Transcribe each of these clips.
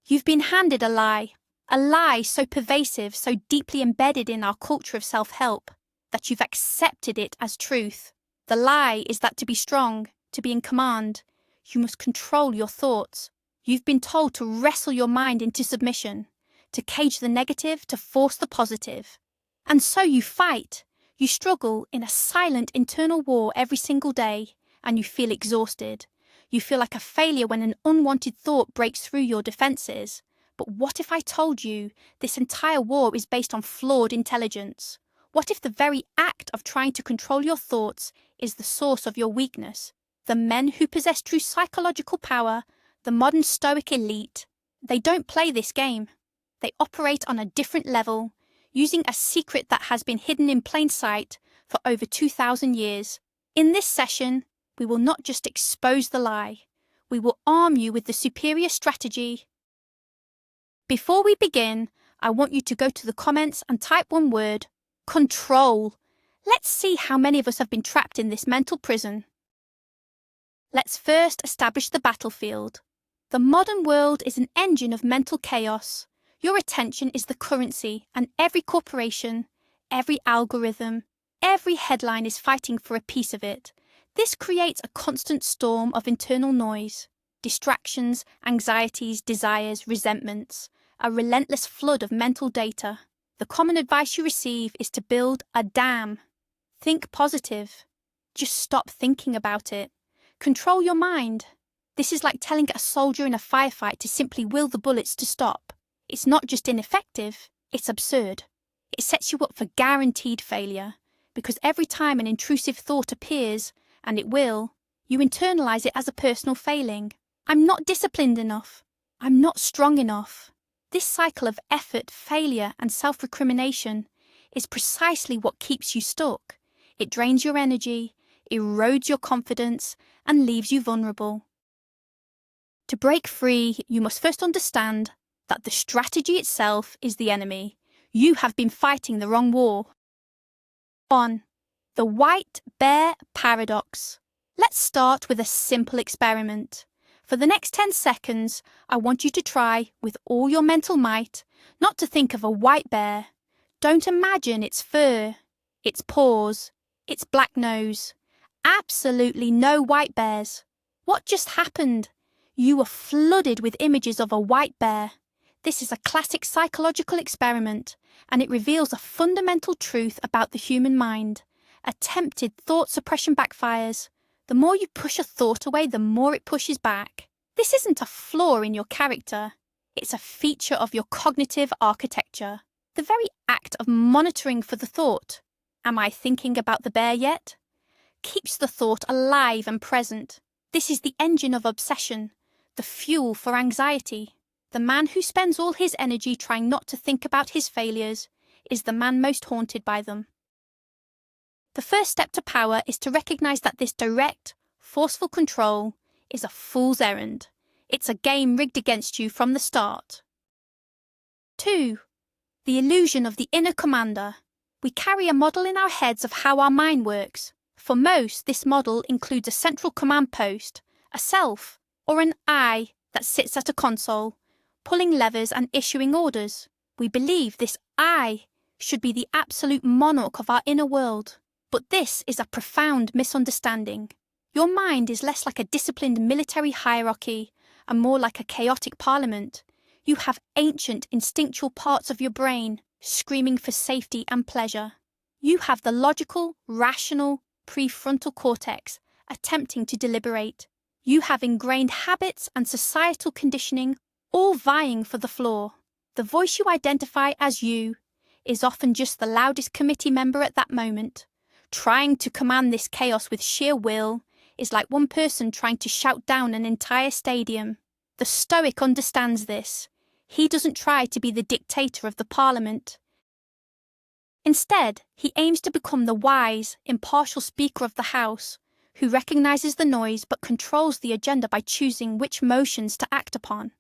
You've been handed a lie so pervasive, so deeply embedded in our culture of self-help, that you've accepted it as truth. The lie is that to be strong, to be in command, you must control your thoughts. You've been told to wrestle your mind into submission, to cage the negative, to force the positive. And so you fight. You struggle in a silent internal war every single day, and you feel exhausted. You feel like a failure when an unwanted thought breaks through your defenses. But what if I told you this entire war is based on flawed intelligence? What if the very act of trying to control your thoughts is the source of your weakness? The men who possess true psychological power, the modern Stoic elite, they don't play this game. They operate on a different level, using a secret that has been hidden in plain sight for over 2,000 years. In this session, we will not just expose the lie, we will arm you with the superior strategy. Before we begin, I want you to go to the comments and type one word: control. Let's see how many of us have been trapped in this mental prison. Let's first establish the battlefield. The modern world is an engine of mental chaos. Your attention is the currency, and every corporation, every algorithm, every headline is fighting for a piece of it. This creates a constant storm of internal noise, distractions, anxieties, desires, resentments, a relentless flood of mental data. The common advice you receive is to build a dam. Think positive. Just stop thinking about it. Control your mind. This is like telling a soldier in a firefight to simply will the bullets to stop. It's not just ineffective, it's absurd. It sets you up for guaranteed failure, because every time an intrusive thought appears, and it will, you internalize it as a personal failing. I'm not disciplined enough. I'm not strong enough. This cycle of effort, failure, and self-recrimination is precisely what keeps you stuck. It drains your energy, erodes your confidence, and leaves you vulnerable. To break free, you must first understand that the strategy itself is the enemy. You have been fighting the wrong war. 1. The white bear paradox. Let's start with a simple experiment. For the next 10 seconds, I want you to try, with all your mental might, not to think of a white bear. Don't imagine its fur, its paws, its black nose. Absolutely no white bears. What just happened? You were flooded with images of a white bear. This is a classic psychological experiment, and it reveals a fundamental truth about the human mind. Attempted thought suppression backfires. The more you push a thought away, the more it pushes back. This isn't a flaw in your character. It's a feature of your cognitive architecture. The very act of monitoring for the thought, "Am I thinking about the bear yet?" keeps the thought alive and present. This is the engine of obsession, the fuel for anxiety. The man who spends all his energy trying not to think about his failures is the man most haunted by them. The first step to power is to recognize that this direct, forceful control is a fool's errand. It's a game rigged against you from the start. 2. The illusion of the inner commander. We carry a model in our heads of how our mind works. For most, this model includes a central command post, a self, or an I that sits at a console, pulling levers and issuing orders. We believe this I should be the absolute monarch of our inner world. But this is a profound misunderstanding. Your mind is less like a disciplined military hierarchy and more like a chaotic parliament. You have ancient instinctual parts of your brain screaming for safety and pleasure. You have the logical, rational, prefrontal cortex attempting to deliberate. You have ingrained habits and societal conditioning all vying for the floor. The voice you identify as you is often just the loudest committee member at that moment. Trying to command this chaos with sheer will is like one person trying to shout down an entire stadium. The Stoic understands this. He doesn't try to be the dictator of the parliament. Instead, he aims to become the wise, impartial speaker of the house, who recognizes the noise but controls the agenda by choosing which motions to act upon.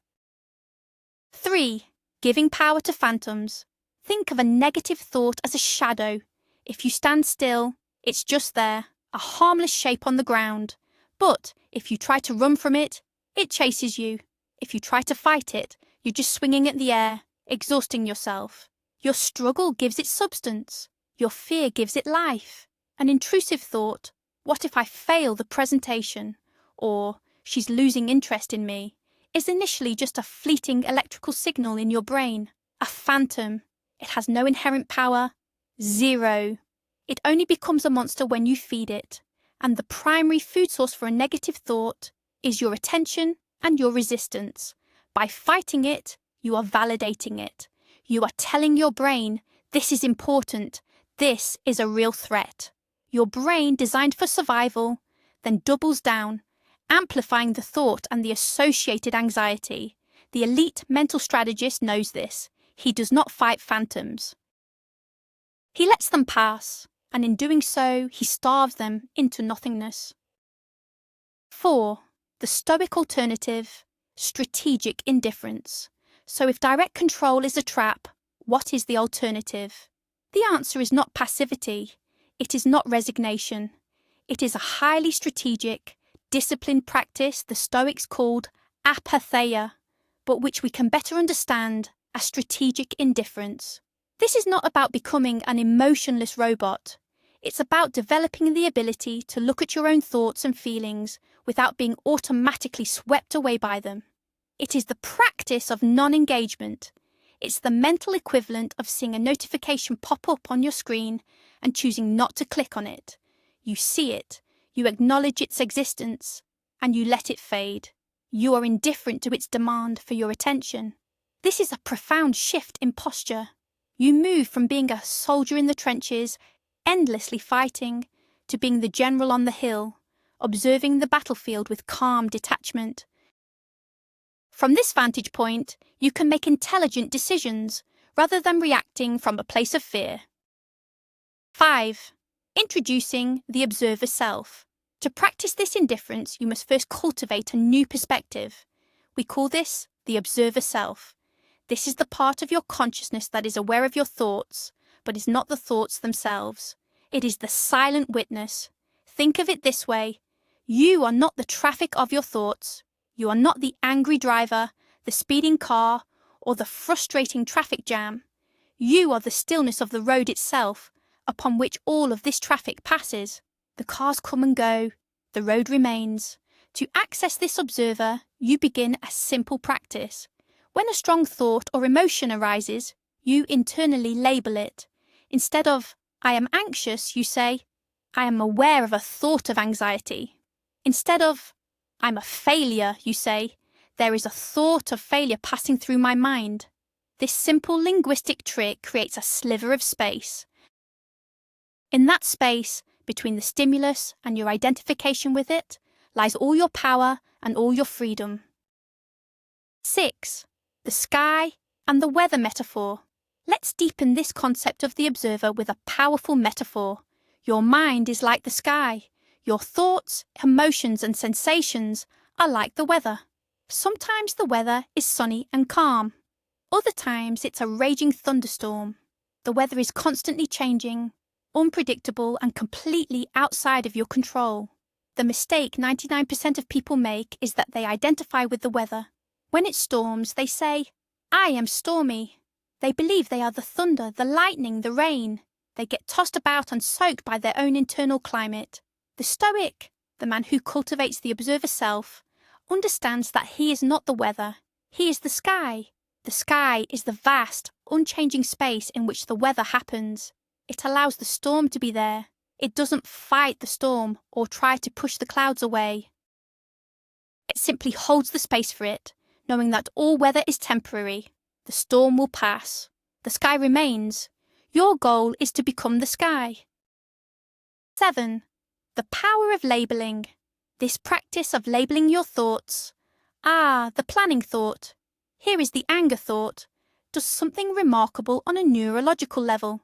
3. Giving power to phantoms. Think of a negative thought as a shadow. If you stand still, it's just there, a harmless shape on the ground. But if you try to run from it, it chases you. If you try to fight it, You're just swinging at the air, exhausting yourself. Your struggle gives it substance. Your fear gives it life. An intrusive thought, what if I fail the presentation? Or, she's losing interest in me, is initially just a fleeting electrical signal in your brain, a phantom. It has no inherent power, zero. It only becomes a monster when you feed it, and the primary food source for a negative thought is your attention and your resistance. By fighting it, you are validating it. You are telling your brain, this is important, this is a real threat. Your brain, designed for survival, then doubles down, amplifying the thought and the associated anxiety. The elite mental strategist knows this. He does not fight phantoms. He lets them pass, and in doing so, he starves them into nothingness. 4. The Stoic alternative, strategic indifference. So if direct control is a trap, what is the alternative? The answer is not passivity. It is not resignation. It is a highly strategic, disciplined practice the Stoics called apatheia, but which we can better understand as strategic indifference. This is not about becoming an emotionless robot. It's about developing the ability to look at your own thoughts and feelings without being automatically swept away by them. It is the practice of non-engagement. It's the mental equivalent of seeing a notification pop up on your screen and choosing not to click on it. You see it, you acknowledge its existence, and you let it fade. You are indifferent to its demand for your attention. This is a profound shift in posture. You move from being a soldier in the trenches, endlessly fighting, to being the general on the hill, observing the battlefield with calm detachment. From this vantage point, you can make intelligent decisions, rather than reacting from a place of fear. 5. Introducing the observer self. To practice this indifference, you must first cultivate a new perspective. We call this the observer self. This is the part of your consciousness that is aware of your thoughts, but is not the thoughts themselves. It is the silent witness. Think of it this way. You are not the traffic of your thoughts. You are not the angry driver, the speeding car, or the frustrating traffic jam. You are the stillness of the road itself, upon which all of this traffic passes. The cars come and go. The road remains. To access this observer, you begin a simple practice. When a strong thought or emotion arises, you internally label it. Instead of, I am anxious, you say, I am aware of a thought of anxiety. Instead of, I'm a failure, you say, there is a thought of failure passing through my mind. This simple linguistic trick creates a sliver of space. In that space, between the stimulus and your identification with it, lies all your power and all your freedom. 6. The sky and the weather metaphor. Let's deepen this concept of the observer with a powerful metaphor. Your mind is like the sky. Your thoughts, emotions, and sensations are like the weather. Sometimes the weather is sunny and calm. Other times it's a raging thunderstorm. The weather is constantly changing, unpredictable, and completely outside of your control. The mistake 99% of people make is that they identify with the weather. When it storms, they say, I am stormy. They believe they are the thunder, the lightning, the rain. They get tossed about and soaked by their own internal climate. The Stoic, the man who cultivates the observer self, understands that he is not the weather. He is the sky. The sky is the vast, unchanging space in which the weather happens. It allows the storm to be there. It doesn't fight the storm or try to push the clouds away. It simply holds the space for it, knowing that all weather is temporary. The storm will pass. The sky remains. Your goal is to become the sky. 7. The power of labelling. This practice of labelling your thoughts. The planning thought. Here is the anger thought. Does something remarkable on a neurological level.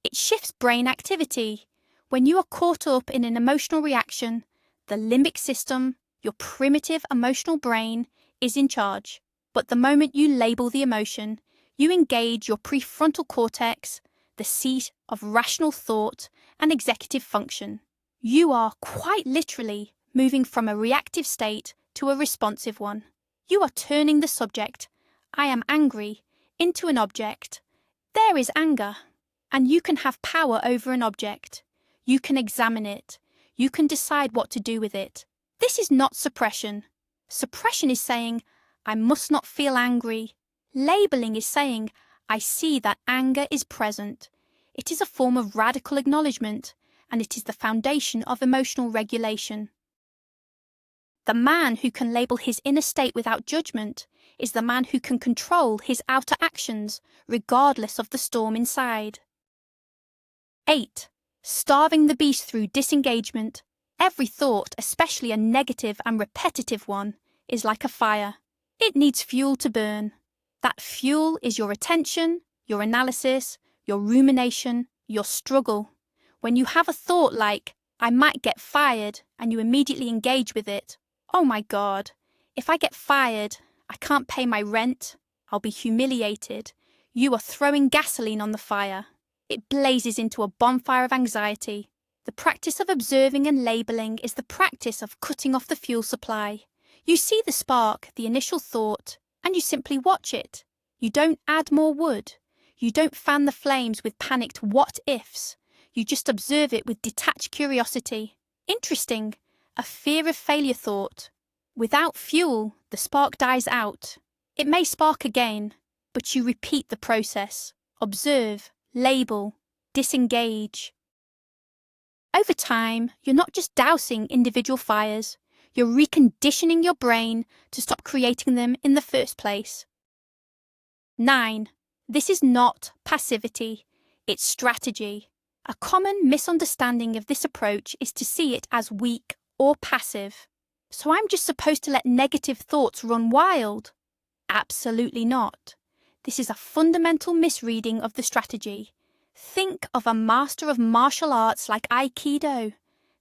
It shifts brain activity. When you are caught up in an emotional reaction, the limbic system, your primitive emotional brain, is in charge. But the moment you label the emotion, you engage your prefrontal cortex, the seat of rational thought and executive function. You are quite literally moving from a reactive state to a responsive one. You are turning the subject, I am angry, into an object, there is anger. And you can have power over an object. You can examine it. You can decide what to do with it. This is not suppression. Suppression is saying, I must not feel angry. Labeling is saying, I see that anger is present. It is a form of radical acknowledgement, and it is the foundation of emotional regulation. The man who can label his inner state without judgment is the man who can control his outer actions, regardless of the storm inside. 8. Starving the beast through disengagement. Every thought, especially a negative and repetitive one, is like a fire. It needs fuel to burn. That fuel is your attention, your analysis, your rumination, your struggle. When you have a thought like, I might get fired, and you immediately engage with it, oh my God, if I get fired, I can't pay my rent, I'll be humiliated. You are throwing gasoline on the fire. It blazes into a bonfire of anxiety. The practice of observing and labeling is the practice of cutting off the fuel supply. You see the spark, the initial thought, and you simply watch it. You don't add more wood. You don't fan the flames with panicked what-ifs. You just observe it with detached curiosity. Interesting, a fear of failure thought. Without fuel, the spark dies out. It may spark again, but you repeat the process. Observe, label, disengage. Over time, you're not just dousing individual fires, you're reconditioning your brain to stop creating them in the first place. 9. This is not passivity, it's strategy. A common misunderstanding of this approach is to see it as weak or passive. So I'm just supposed to let negative thoughts run wild? Absolutely not. This is a fundamental misreading of the strategy. Think of a master of martial arts like Aikido.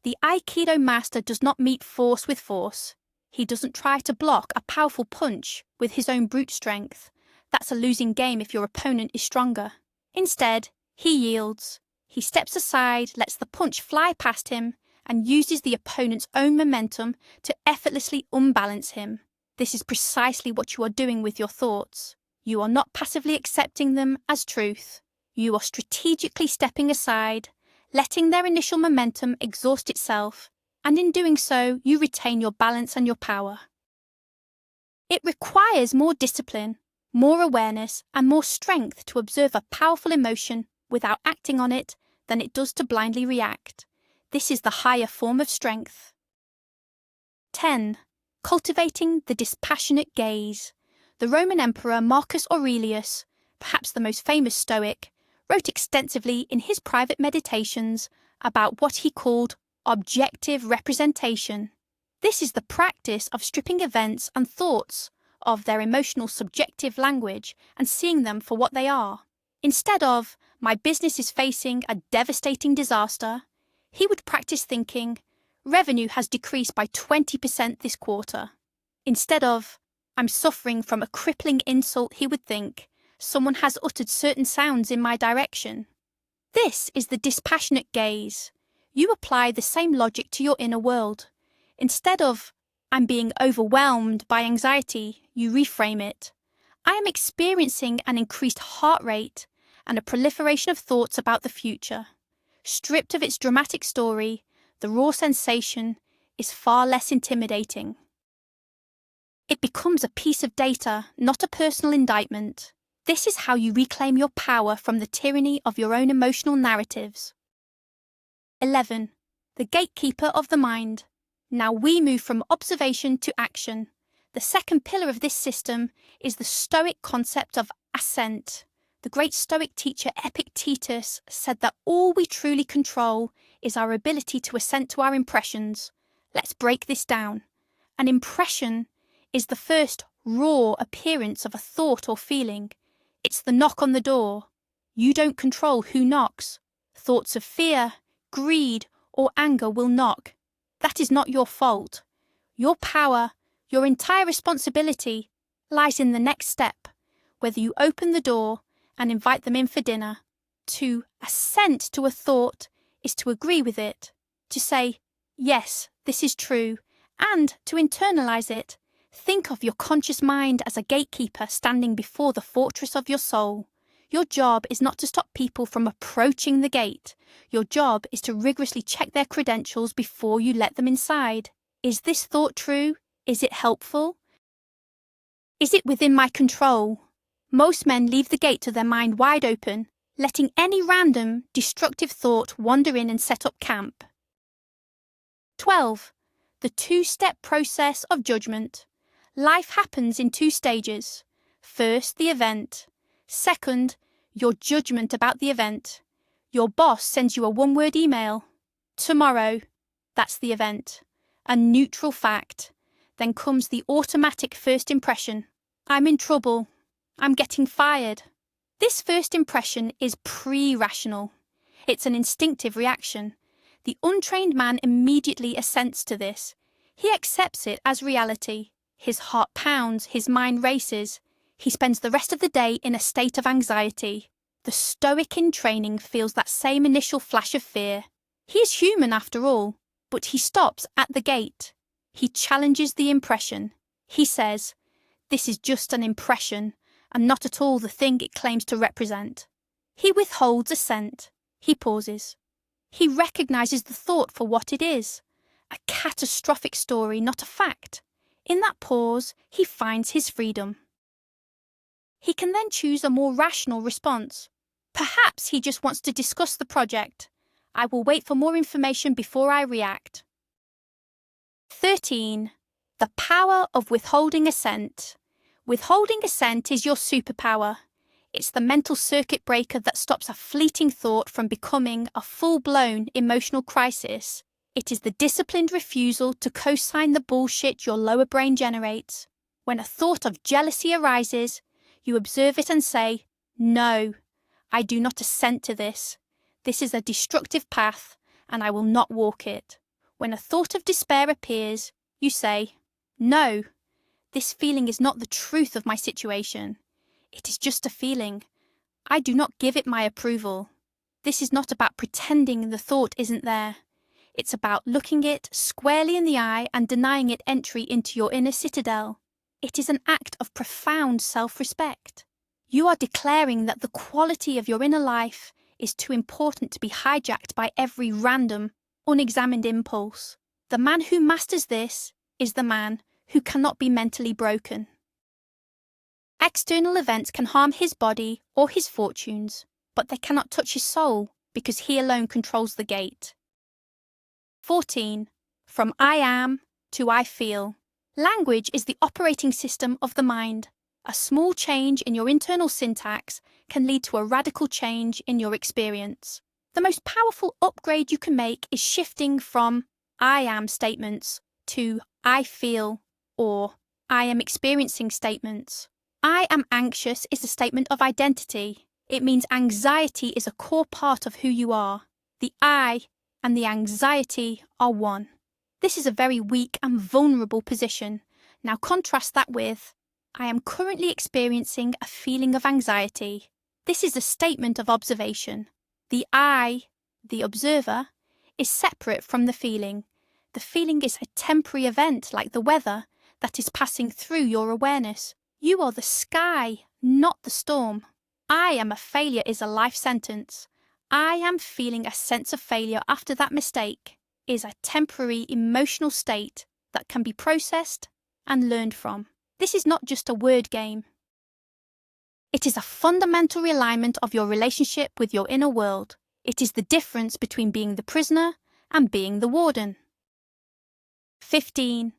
The Aikido master does not meet force with force. He doesn't try to block a powerful punch with his own brute strength. That's a losing game if your opponent is stronger. Instead, he yields. He steps aside, lets the punch fly past him, and uses the opponent's own momentum to effortlessly unbalance him. This is precisely what you are doing with your thoughts. You are not passively accepting them as truth. You are strategically stepping aside, letting their initial momentum exhaust itself, and in doing so, you retain your balance and your power. It requires more discipline, more awareness, and more strength to observe a powerful emotion without acting on it than it does to blindly react. This is the higher form of strength. 10. Cultivating the dispassionate gaze. The Roman Emperor Marcus Aurelius, perhaps the most famous Stoic, wrote extensively in his private meditations about what he called objective representation. This is the practice of stripping events and thoughts of their emotional subjective language and seeing them for what they are. Instead of, my business is facing a devastating disaster, he would practice thinking, revenue has decreased by 20% this quarter. Instead of, I'm suffering from a crippling insult, he would think, someone has uttered certain sounds in my direction. This is the dispassionate gaze. You apply the same logic to your inner world. Instead of, I'm being overwhelmed by anxiety, you reframe it. I am experiencing an increased heart rate and a proliferation of thoughts about the future. Stripped of its dramatic story, the raw sensation is far less intimidating. It becomes a piece of data, not a personal indictment. This is how you reclaim your power from the tyranny of your own emotional narratives. 11. The gatekeeper of the mind. Now we move from observation to action. The second pillar of this system is the Stoic concept of assent. The great Stoic teacher Epictetus said that all we truly control is our ability to assent to our impressions. Let's break this down. An impression is the first raw appearance of a thought or feeling. It's the knock on the door. You don't control who knocks. Thoughts of fear, greed, or anger will knock. That is not your fault. Your power, your entire responsibility, lies in the next step, whether you open the door and invite them in for dinner. To assent to a thought is to agree with it, to say, yes, this is true, and to internalize it, Think of your conscious mind as a gatekeeper standing before the fortress of your soul. Your job is not to stop people from approaching the gate. Your job is to rigorously check their credentials before you let them inside. Is this thought true? Is it helpful? Is it within my control? Most men leave the gate to their mind wide open, letting any random, destructive thought wander in and set up camp. 12. The two-step process of judgment. Life happens in two stages. First, the event. Second, your judgment about the event. Your boss sends you a one-word email. Tomorrow. That's the event. A neutral fact. Then comes the automatic first impression. I'm in trouble. I'm getting fired. This first impression is pre-rational. It's an instinctive reaction. The untrained man immediately assents to this. He accepts it as reality. His heart pounds, his mind races. He spends the rest of the day in a state of anxiety. The Stoic in training feels that same initial flash of fear. He is human after all, but he stops at the gate. He challenges the impression. He says, "This is just an impression, and not at all the thing it claims to represent." He withholds assent. He pauses. He recognizes the thought for what it is, a catastrophic story, not a fact. In that pause, he finds his freedom. He can then choose a more rational response. Perhaps he just wants to discuss the project. I will wait for more information before I react. 13. The power of withholding assent. Withholding assent is your superpower. It's the mental circuit breaker that stops a fleeting thought from becoming a full-blown emotional crisis. It is the disciplined refusal to co-sign the bullshit your lower brain generates. When a thought of jealousy arises, you observe it and say, "No, I do not assent to this. This is a destructive path, and I will not walk it." When a thought of despair appears, you say, "No, this feeling is not the truth of my situation. It is just a feeling. I do not give it my approval." This is not about pretending the thought isn't there. It's about looking it squarely in the eye and denying it entry into your inner citadel. It is an act of profound self-respect. You are declaring that the quality of your inner life is too important to be hijacked by every random, unexamined impulse. The man who masters this is the man who cannot be mentally broken. External events can harm his body or his fortunes, but they cannot touch his soul because he alone controls the gate. 14. From I am to I feel. Language is the operating system of the mind. A small change in your internal syntax can lead to a radical change in your experience. The most powerful upgrade you can make is shifting from I am statements to I feel or I am experiencing statements. I am anxious is a statement of identity. It means anxiety is a core part of who you are. The I and the anxiety are one. This is a very weak and vulnerable position. Now contrast that with, I am currently experiencing a feeling of anxiety. This is a statement of observation. The I, the observer, is separate from the feeling. The feeling is a temporary event like the weather that is passing through your awareness. You are the sky, not the storm. I am a failure is a life sentence. I am feeling a sense of failure after that mistake is a temporary emotional state that can be processed and learned from. This is not just a word game. It is a fundamental realignment of your relationship with your inner world. It is the difference between being the prisoner and being the warden. 15.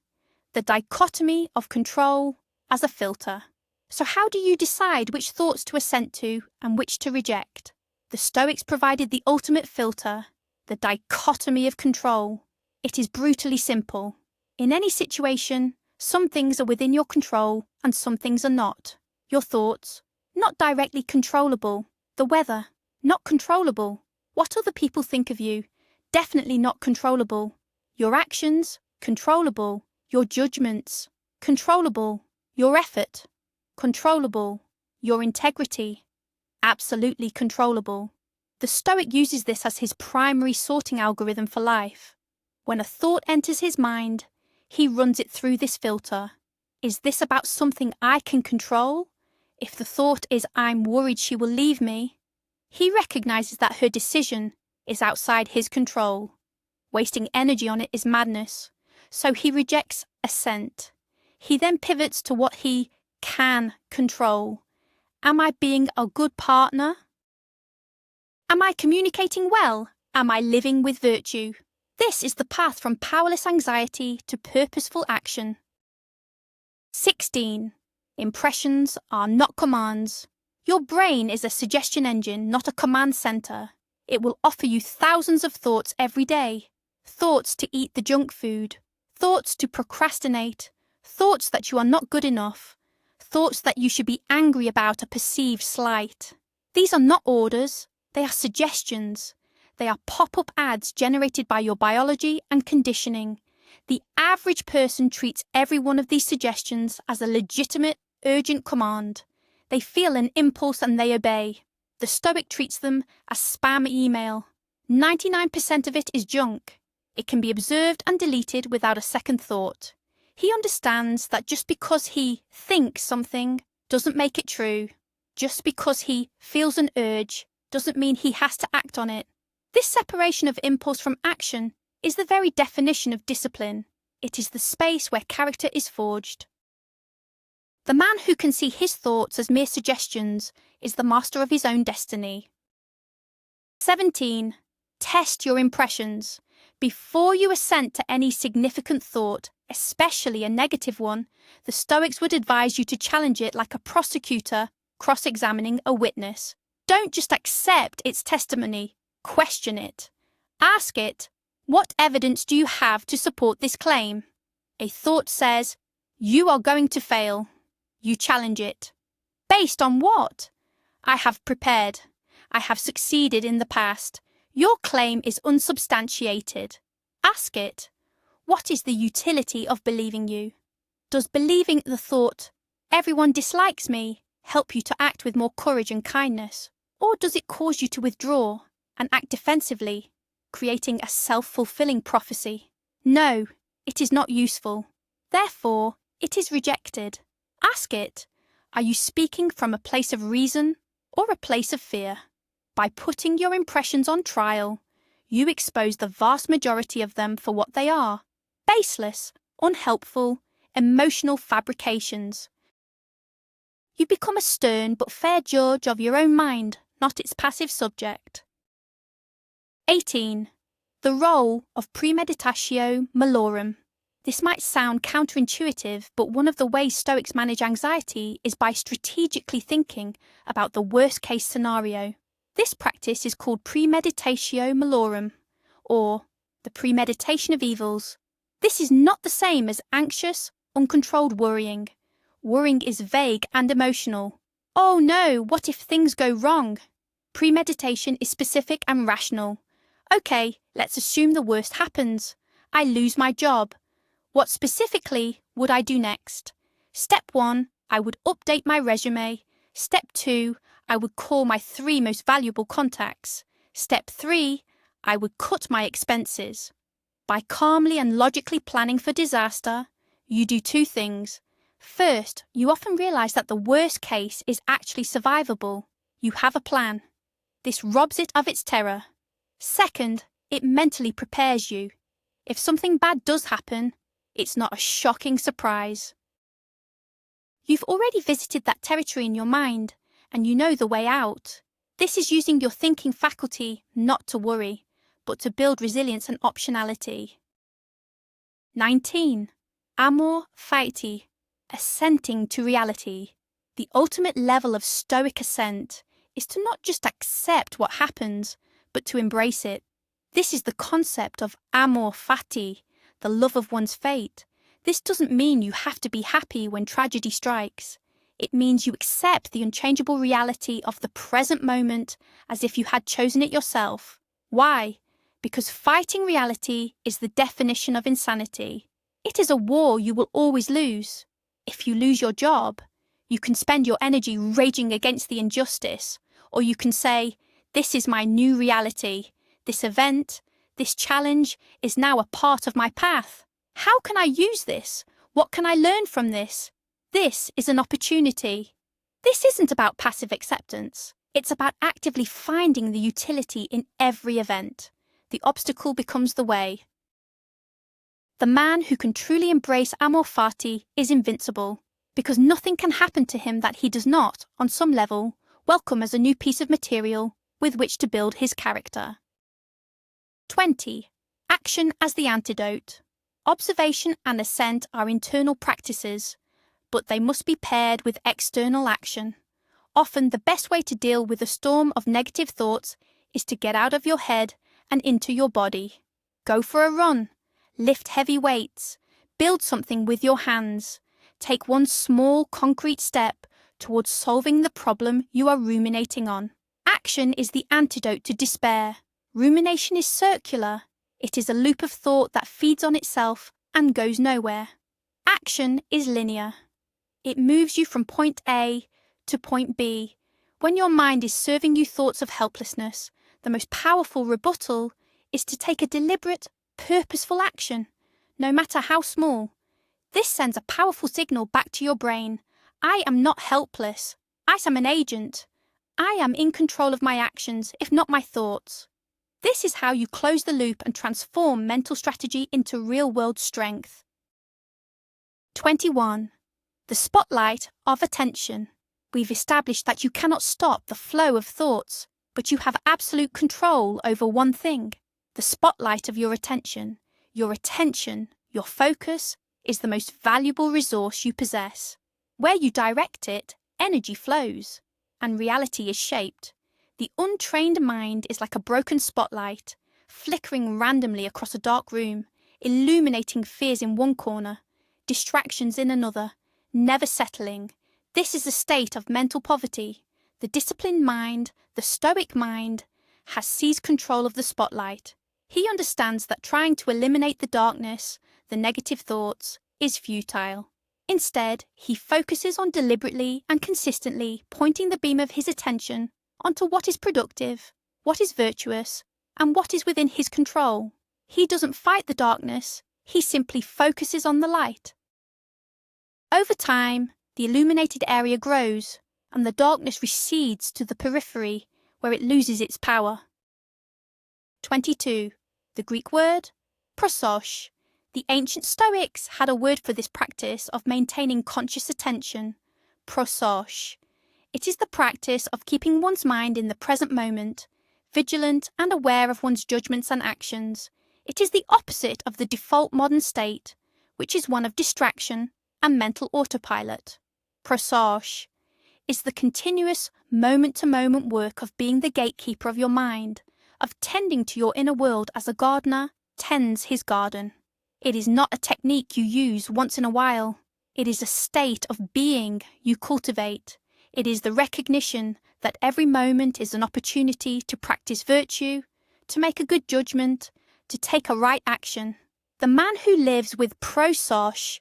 The dichotomy of control as a filter. So how do you decide which thoughts to assent to and which to reject? The Stoics provided the ultimate filter, the dichotomy of control. It is brutally simple. In any situation, some things are within your control and some things are not. Your thoughts, not directly controllable. The weather, not controllable. What other people think of you, definitely not controllable. Your actions, controllable. Your judgments, controllable. Your effort, controllable. Your integrity, absolutely controllable. The Stoic uses this as his primary sorting algorithm for life. When a thought enters his mind, he runs it through this filter. is this about something I can control? If the thought is I'm worried she will leave me, he recognizes that her decision is outside his control. Wasting energy on it is madness, so he rejects assent. He then pivots to what he can control. Am I being a good partner? Am I communicating well? Am I living with virtue? This is the path from powerless anxiety to purposeful action. 16. Impressions are not commands. Your brain is a suggestion engine, not a command center. It will offer you thousands of thoughts every day. Thoughts to eat the junk food. Thoughts to procrastinate. Thoughts that you are not good enough. Thoughts that you should be angry about a perceived slight. These are not orders. They are suggestions. They are pop-up ads generated by your biology and conditioning. The average person treats every one of these suggestions as a legitimate, urgent command. They feel an impulse and they obey. The Stoic treats them as spam email. 99% of it is junk. It can be observed and deleted without a second thought. He understands that just because he thinks something doesn't make it true. Just because he feels an urge doesn't mean he has to act on it. This separation of impulse from action is the very definition of discipline. It is the space where character is forged. The man who can see his thoughts as mere suggestions is the master of his own destiny. 17. Test your impressions. Before you assent to any significant thought, especially a negative one, the Stoics would advise you to challenge it like a prosecutor cross-examining a witness. Don't just accept its testimony, question it. Ask it, what evidence do you have to support this claim? A thought says, you are going to fail. You challenge it. Based on what? I have prepared. I have succeeded in the past. Your claim is unsubstantiated. Ask it, what is the utility of believing you? Does believing the thought, everyone dislikes me, help you to act with more courage and kindness? Or does it cause you to withdraw and act defensively, creating a self-fulfilling prophecy? No, it is not useful. Therefore, it is rejected. Ask it, are you speaking from a place of reason or a place of fear? By putting your impressions on trial, you expose the vast majority of them for what they are: baseless, unhelpful, emotional fabrications. You become a stern but fair judge of your own mind, not its passive subject. 18. The role of premeditatio malorum. This might sound counterintuitive, but one of the ways Stoics manage anxiety is by strategically thinking about the worst-case scenario. This practice is called premeditatio malorum, or the premeditation of evils. This is not the same as anxious, uncontrolled worrying. Worrying is vague and emotional. Oh no, what if things go wrong? Premeditation is specific and rational. Okay, let's assume the worst happens. I lose my job. What specifically would I do next? Step 1, I would update my resume. Step 2, I would call my 3 most valuable contacts. Step 3, I would cut my expenses. By calmly and logically planning for disaster, you do 2 things. First, you often realize that the worst case is actually survivable. You have a plan. This robs it of its terror. Second, it mentally prepares you. If something bad does happen, it's not a shocking surprise. You've already visited that territory in your mind, and you know the way out. This is using your thinking faculty not to worry, but to build resilience and optionality. 19. Amor fati, assenting to reality. The ultimate level of Stoic assent is to not just accept what happens, but to embrace it. This is the concept of amor fati, the love of one's fate. This doesn't mean you have to be happy when tragedy strikes. It means you accept the unchangeable reality of the present moment as if you had chosen it yourself. Why? Because fighting reality is the definition of insanity. It is a war you will always lose. If you lose your job, you can spend your energy raging against the injustice, or you can say, this is my new reality. This event, this challenge is now a part of my path. How can I use this? What can I learn from this? This is an opportunity. This isn't about passive acceptance. It's about actively finding the utility in every event. The obstacle becomes the way. The man who can truly embrace amor fati is invincible, because nothing can happen to him that he does not, on some level, welcome as a new piece of material with which to build his character. 20. Action as the antidote. Observation and assent are internal practices, but they must be paired with external action. Often the best way to deal with a storm of negative thoughts is to get out of your head and into your body. Go for a run. Lift heavy weights. Build something with your hands. Take one small concrete step towards solving the problem you are ruminating on. Action is the antidote to despair. Rumination is circular. It is a loop of thought that feeds on itself and goes nowhere. Action is linear. It moves you from point A to point B. When your mind is serving you thoughts of helplessness, the most powerful rebuttal is to take a deliberate, purposeful action, no matter how small. This sends a powerful signal back to your brain. I am not helpless. I am an agent. I am in control of my actions, if not my thoughts. This is how you close the loop and transform mental strategy into real-world strength. 21. The spotlight of attention. We've established that you cannot stop the flow of thoughts, but you have absolute control over one thing. The spotlight of your attention, your focus, is the most valuable resource you possess. Where you direct it, energy flows, and reality is shaped. The untrained mind is like a broken spotlight, flickering randomly across a dark room, illuminating fears in one corner, distractions in another, never settling. This is a state of mental poverty. The disciplined mind, the stoic mind, has seized control of the spotlight. He understands that trying to eliminate the darkness, the negative thoughts, is futile. Instead, he focuses on deliberately and consistently pointing the beam of his attention onto what is productive, what is virtuous, and what is within his control. He doesn't fight the darkness, he simply focuses on the light. Over time, the illuminated area grows, and the darkness recedes to the periphery, where it loses its power. 22. The Greek word, prosos. The ancient Stoics had a word for this practice of maintaining conscious attention, prosos. It is the practice of keeping one's mind in the present moment, vigilant and aware of one's judgments and actions. It is the opposite of the default modern state, which is one of distraction and mental autopilot. Prosos is the continuous moment-to-moment work of being the gatekeeper of your mind, of tending to your inner world as a gardener tends his garden. It is not a technique you use once in a while. It is a state of being you cultivate. It is the recognition that every moment is an opportunity to practice virtue, to make a good judgment, to take a right action. The man who lives with prosos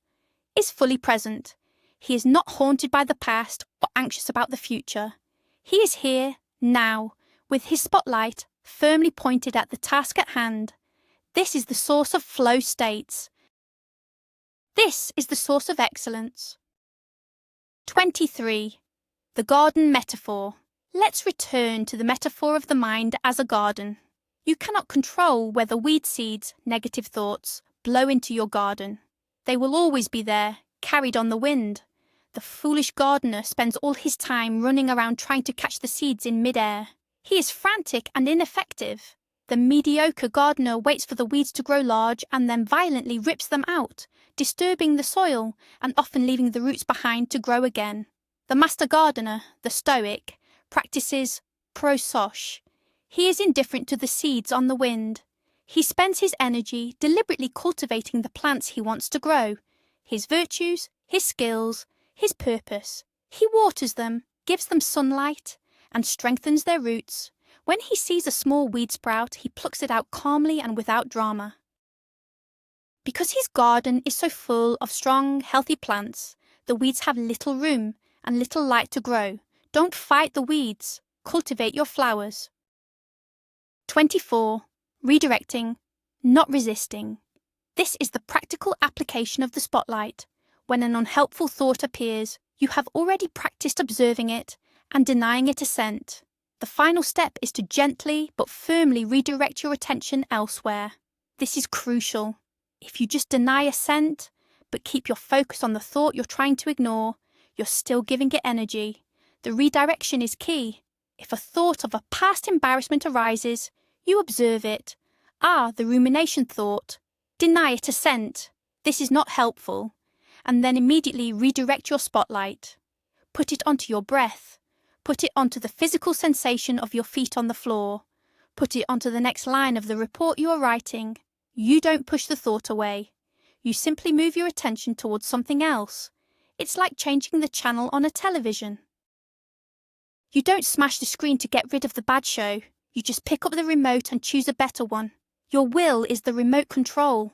is fully present. He is not haunted by the past or anxious about the future. He is here, now, with his spotlight firmly pointed at the task at hand. This is the source of flow states. This is the source of excellence. 23. The garden metaphor. Let's return to the metaphor of the mind as a garden. You cannot control whether weed seeds, negative thoughts, blow into your garden. They will always be there, carried on the wind. The foolish gardener spends all his time running around trying to catch the seeds in mid-air. He is frantic and ineffective. The mediocre gardener waits for the weeds to grow large and then violently rips them out, disturbing the soil and often leaving the roots behind to grow again. The master gardener, the Stoic, practices prosos. He is indifferent to the seeds on the wind. He spends his energy deliberately cultivating the plants he wants to grow, his virtues, his skills, his purpose. He waters them, gives them sunlight, and strengthens their roots. When he sees a small weed sprout, he plucks it out calmly and without drama. Because his garden is so full of strong, healthy plants, the weeds have little room and little light to grow. Don't fight the weeds. Cultivate your flowers. 24. Redirecting, not resisting. This is the practical application of the spotlight. When an unhelpful thought appears, you have already practiced observing it and denying it assent. The final step is to gently but firmly redirect your attention elsewhere. This is crucial. If you just deny assent, but keep your focus on the thought you're trying to ignore, you're still giving it energy. The redirection is key. If a thought of a past embarrassment arises, you observe it. The rumination thought. Deny it assent. This is not helpful. And then immediately redirect your spotlight. Put it onto your breath. Put it onto the physical sensation of your feet on the floor. Put it onto the next line of the report you are writing. You don't push the thought away. You simply move your attention towards something else. It's like changing the channel on a television. You don't smash the screen to get rid of the bad show. You just pick up the remote and choose a better one. Your will is the remote control.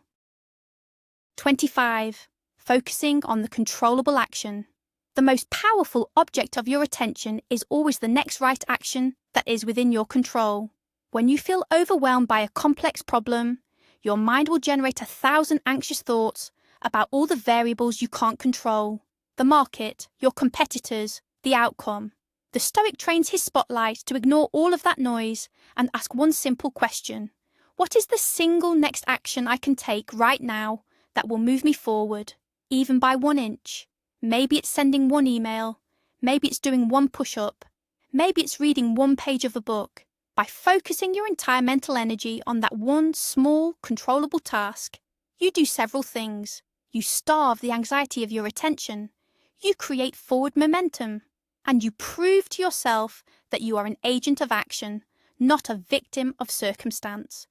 25. Focusing on the controllable action. The most powerful object of your attention is always the next right action that is within your control. When you feel overwhelmed by a complex problem, your mind will generate 1,000 anxious thoughts about all the variables you can't control. The market, your competitors, the outcome. The Stoic trains his spotlight to ignore all of that noise and ask one simple question. What is the single next action I can take right now that will move me forward, even by 1 inch? Maybe it's sending one email. Maybe it's doing one push-up. Maybe it's reading one page of a book. By focusing your entire mental energy on that one small, controllable task, you do several things. You starve the anxiety of your attention. You create forward momentum. And you prove to yourself that you are an agent of action, not a victim of circumstance.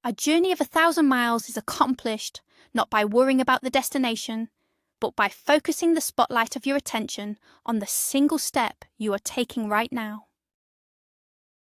A journey of 1,000 miles is accomplished not by worrying about the destination, but by focusing the spotlight of your attention on the single step you are taking right now.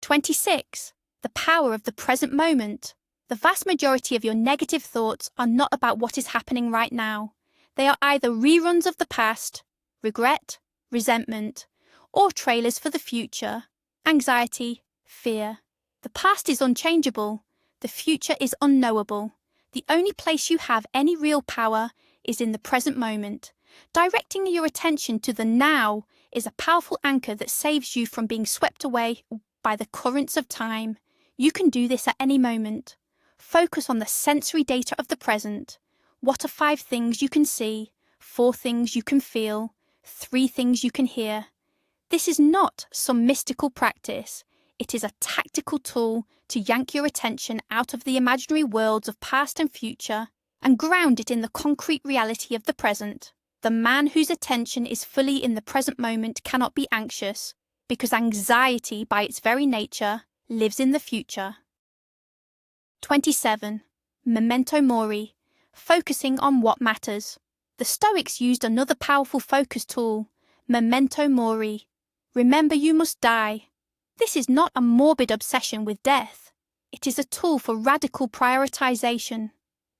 26. The power of the present moment. The vast majority of your negative thoughts are not about what is happening right now. They are either reruns of the past, regret, resentment, or trailers for the future, anxiety, fear. The past is unchangeable. The future is unknowable. The only place you have any real power is in the present moment. Directing your attention to the now is a powerful anchor that saves you from being swept away by the currents of time. You can do this at any moment. Focus on the sensory data of the present. What are 5 things you can see, 4 things you can feel, 3 things you can hear? This is not some mystical practice. It is a tactical tool to yank your attention out of the imaginary worlds of past and future and ground it in the concrete reality of the present. The man whose attention is fully in the present moment cannot be anxious, because anxiety, by its very nature, lives in the future. 27. Memento mori. Focusing on what matters. The Stoics used another powerful focus tool, memento mori. Remember you must die. This is not a morbid obsession with death. It is a tool for radical prioritization.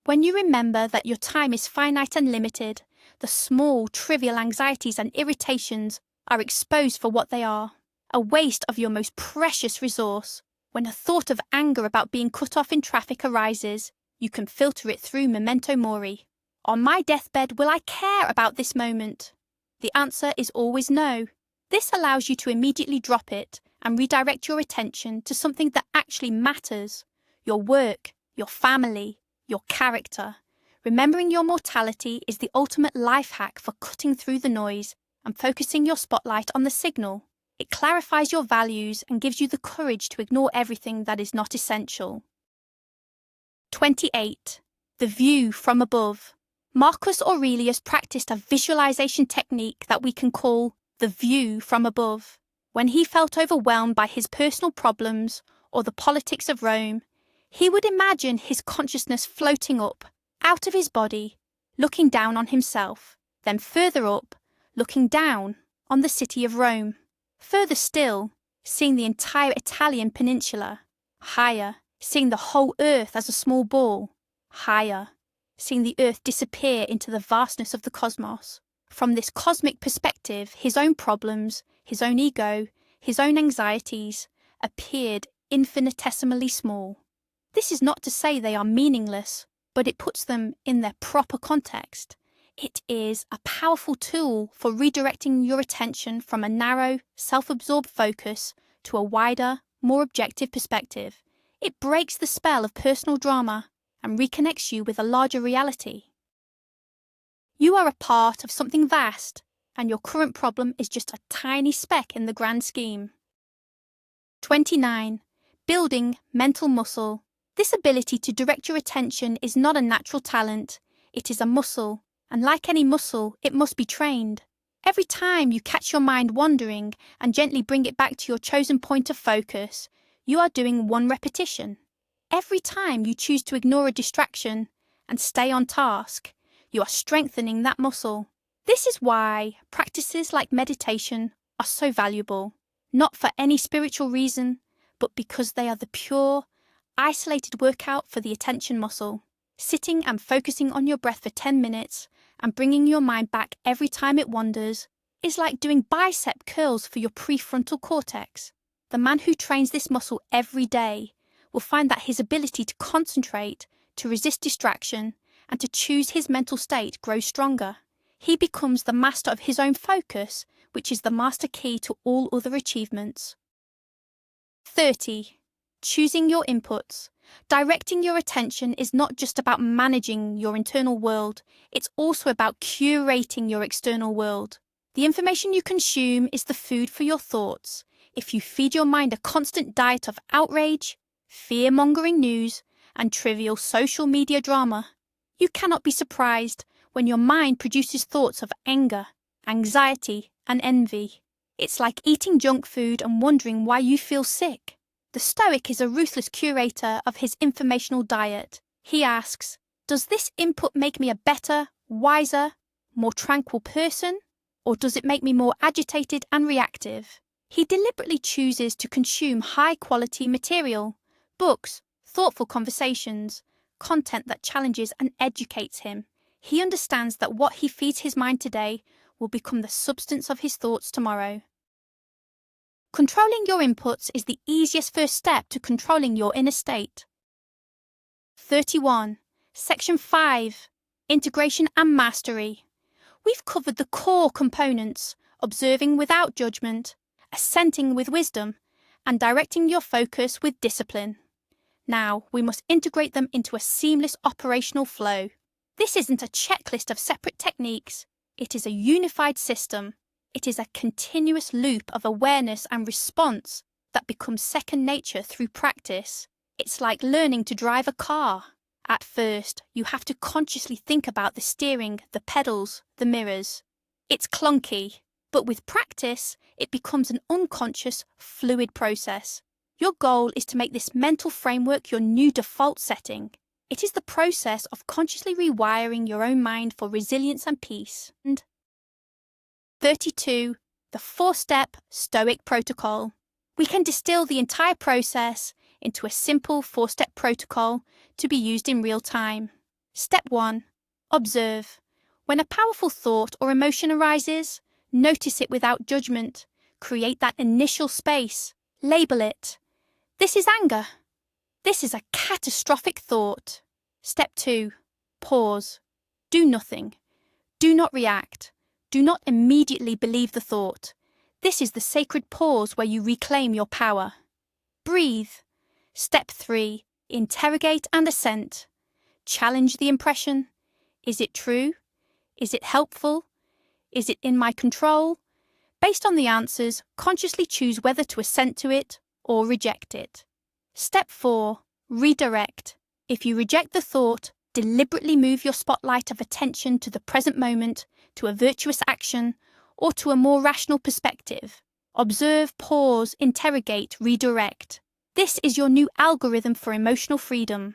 When you remember that your time is finite and limited, the small, trivial anxieties and irritations are exposed for what they are, a waste of your most precious resource. When a thought of anger about being cut off in traffic arises, you can filter it through memento mori. On my deathbed, will I care about this moment? The answer is always no. This allows you to immediately drop it and redirect your attention to something that actually matters: your work, your family, your character. Remembering your mortality is the ultimate life hack for cutting through the noise and focusing your spotlight on the signal. It clarifies your values and gives you the courage to ignore everything that is not essential. 28. The view from above. Marcus Aurelius practiced a visualization technique that we can call the view from above. When he felt overwhelmed by his personal problems or the politics of Rome, he would imagine his consciousness floating up, out of his body, looking down on himself, then further up, looking down on the city of Rome. Further still, seeing the entire Italian peninsula. Higher, seeing the whole earth as a small ball. Higher, seeing the earth disappear into the vastness of the cosmos. From this cosmic perspective, his own problems, his own ego, his own anxieties appeared infinitesimally small. This is not to say they are meaningless, but it puts them in their proper context. It is a powerful tool for redirecting your attention from a narrow, self-absorbed focus to a wider, more objective perspective. It breaks the spell of personal drama and reconnects you with a larger reality. You are a part of something vast, and your current problem is just a tiny speck in the grand scheme. 29. Building mental muscle. This ability to direct your attention is not a natural talent. It is a muscle, and like any muscle, it must be trained. Every time you catch your mind wandering and gently bring it back to your chosen point of focus, you are doing one repetition. Every time you choose to ignore a distraction and stay on task, you are strengthening that muscle. This is why practices like meditation are so valuable, not for any spiritual reason, but because they are the pure, isolated workout for the attention muscle. Sitting and focusing on your breath for 10 minutes and bringing your mind back every time it wanders is like doing bicep curls for your prefrontal cortex. The man who trains this muscle every day will find that his ability to concentrate, to resist distraction, and to choose his mental state grows stronger. He becomes the master of his own focus, which is the master key to all other achievements. 30. Choosing your inputs. Directing your attention is not just about managing your internal world, it's also about curating your external world. The information you consume is the food for your thoughts. If you feed your mind a constant diet of outrage, fear-mongering news, and trivial social media drama, you cannot be surprised when your mind produces thoughts of anger, anxiety, and envy. It's like eating junk food and wondering why you feel sick. The Stoic is a ruthless curator of his informational diet. He asks, does this input make me a better, wiser, more tranquil person? Or does it make me more agitated and reactive? He deliberately chooses to consume high-quality material, books, thoughtful conversations, content that challenges and educates him. He understands that what he feeds his mind today will become the substance of his thoughts tomorrow. Controlling your inputs is the easiest first step to controlling your inner state. 31. Section 5. Integration and mastery. We've covered the core components: observing without judgment, assenting with wisdom, and directing your focus with discipline. Now, we must integrate them into a seamless operational flow. This isn't a checklist of separate techniques. It is a unified system. It is a continuous loop of awareness and response that becomes second nature through practice. It's like learning to drive a car. At first, you have to consciously think about the steering, the pedals, the mirrors. It's clunky, but with practice, it becomes an unconscious, fluid process. Your goal is to make this mental framework your new default setting. It is the process of consciously rewiring your own mind for resilience and peace. And 32. The 4-step Stoic protocol. We can distill the entire process into a simple 4-step protocol to be used in real time. Step 1. Observe. When a powerful thought or emotion arises, notice it without judgment. Create that initial space. Label it. This is anger. This is a catastrophic thought. Step 2. Pause. Do nothing. Do not react. Do not immediately believe the thought. This is the sacred pause where you reclaim your power. Breathe. Step 3. Interrogate and assent. Challenge the impression. Is it true? Is it helpful? Is it in my control? Based on the answers, consciously choose whether to assent to it or reject it. Step 4. Redirect. If you reject the thought, deliberately move your spotlight of attention to the present moment, to a virtuous action, or to a more rational perspective. Observe, pause, interrogate, redirect. This is your new algorithm for emotional freedom.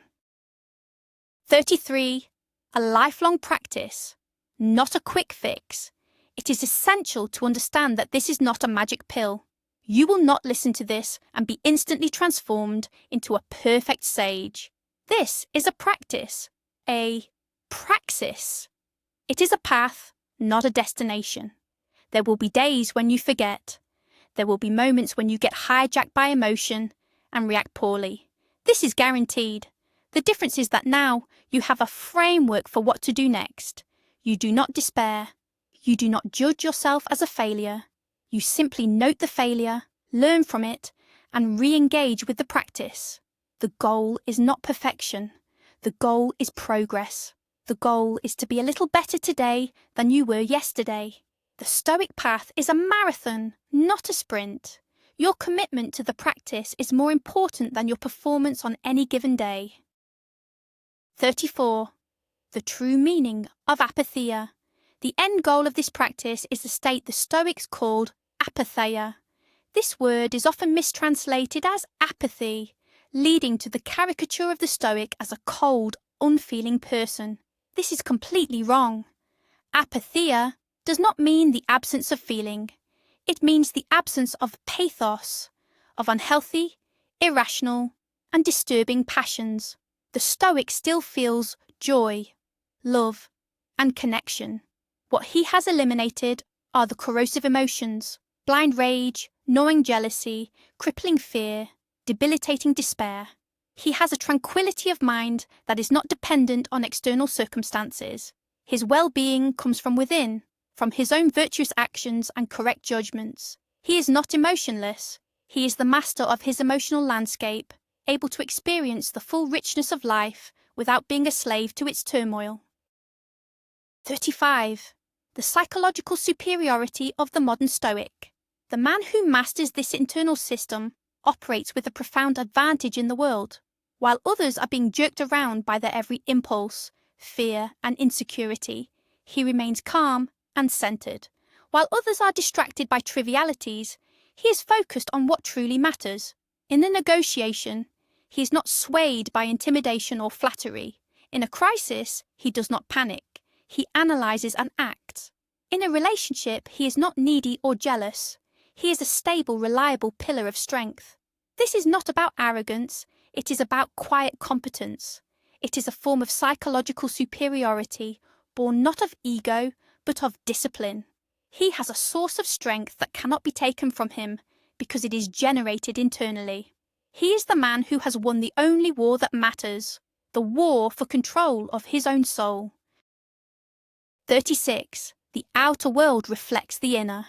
33. A lifelong practice, not a quick fix. It is essential to understand that this is not a magic pill. You will not listen to this and be instantly transformed into a perfect sage. This is a practice, a praxis. It is a path, not a destination. There will be days when you forget. There will be moments when you get hijacked by emotion and react poorly. This is guaranteed. The difference is that now you have a framework for what to do next. You do not despair. You do not judge yourself as a failure. You simply note the failure, learn from it, and re-engage with the practice. The goal is not perfection. The goal is progress. The goal is to be a little better today than you were yesterday. The Stoic path is a marathon, not a sprint. Your commitment to the practice is more important than your performance on any given day. 34. The true meaning of apatheia. The end goal of this practice is the state the Stoics called apatheia. This word is often mistranslated as apathy, leading to the caricature of the Stoic as a cold, unfeeling person. This is completely wrong. Apatheia does not mean the absence of feeling. It means the absence of pathos, of unhealthy, irrational, and disturbing passions. The Stoic still feels joy, love, and connection. What he has eliminated are the corrosive emotions, blind rage, gnawing jealousy, crippling fear, debilitating despair. He has a tranquility of mind that is not dependent on external circumstances. His well-being comes from within, from his own virtuous actions and correct judgments. He is not emotionless. He is the master of his emotional landscape, able to experience the full richness of life without being a slave to its turmoil. 35. The psychological superiority of the modern Stoic. The man who masters this internal system operates with a profound advantage in the world. While others are being jerked around by their every impulse, fear, and insecurity, he remains calm and centered. While others are distracted by trivialities, he is focused on what truly matters. In the negotiation, he is not swayed by intimidation or flattery. In a crisis, he does not panic. He analyzes and acts. In a relationship, he is not needy or jealous. He is a stable, reliable pillar of strength. This is not about arrogance. It is about quiet competence. It is a form of psychological superiority, born not of ego, but of discipline. He has a source of strength that cannot be taken from him, because it is generated internally. He is the man who has won the only war that matters, the war for control of his own soul. 36. The outer world reflects the inner.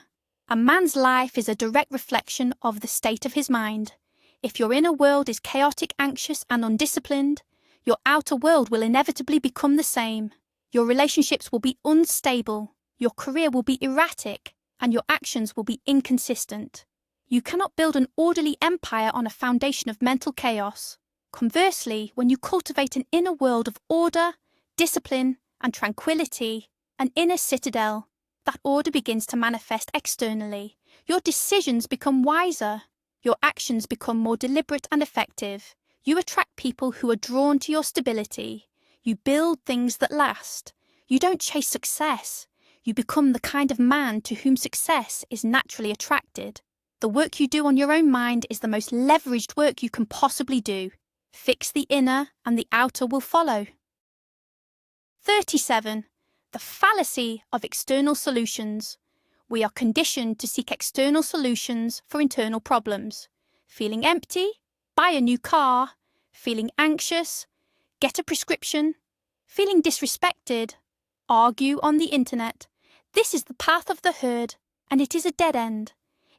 A man's life is a direct reflection of the state of his mind. If your inner world is chaotic, anxious, and undisciplined, your outer world will inevitably become the same. Your relationships will be unstable, your career will be erratic, and your actions will be inconsistent. You cannot build an orderly empire on a foundation of mental chaos. Conversely, when you cultivate an inner world of order, discipline, and tranquility, an inner citadel, that order begins to manifest externally. Your decisions become wiser. Your actions become more deliberate and effective. You attract people who are drawn to your stability. You build things that last. You don't chase success. You become the kind of man to whom success is naturally attracted. The work you do on your own mind is the most leveraged work you can possibly do. Fix the inner and the outer will follow. 37. The fallacy of external solutions. We are conditioned to seek external solutions for internal problems. Feeling empty? Buy a new car. Feeling anxious? Get a prescription. Feeling disrespected? Argue on the internet. This is the path of the herd, and it is a dead end.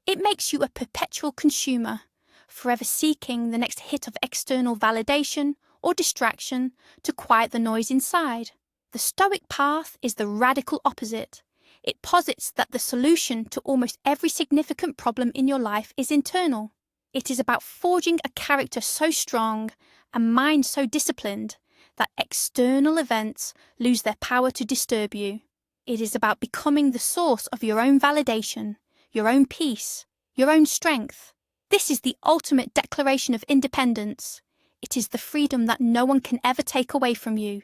It makes you a perpetual consumer, forever seeking the next hit of external validation or distraction to quiet the noise inside. The Stoic path is the radical opposite. It posits that the solution to almost every significant problem in your life is internal. It is about forging a character so strong, a mind so disciplined, that external events lose their power to disturb you. It is about becoming the source of your own validation, your own peace, your own strength. This is the ultimate declaration of independence. It is the freedom that no one can ever take away from you.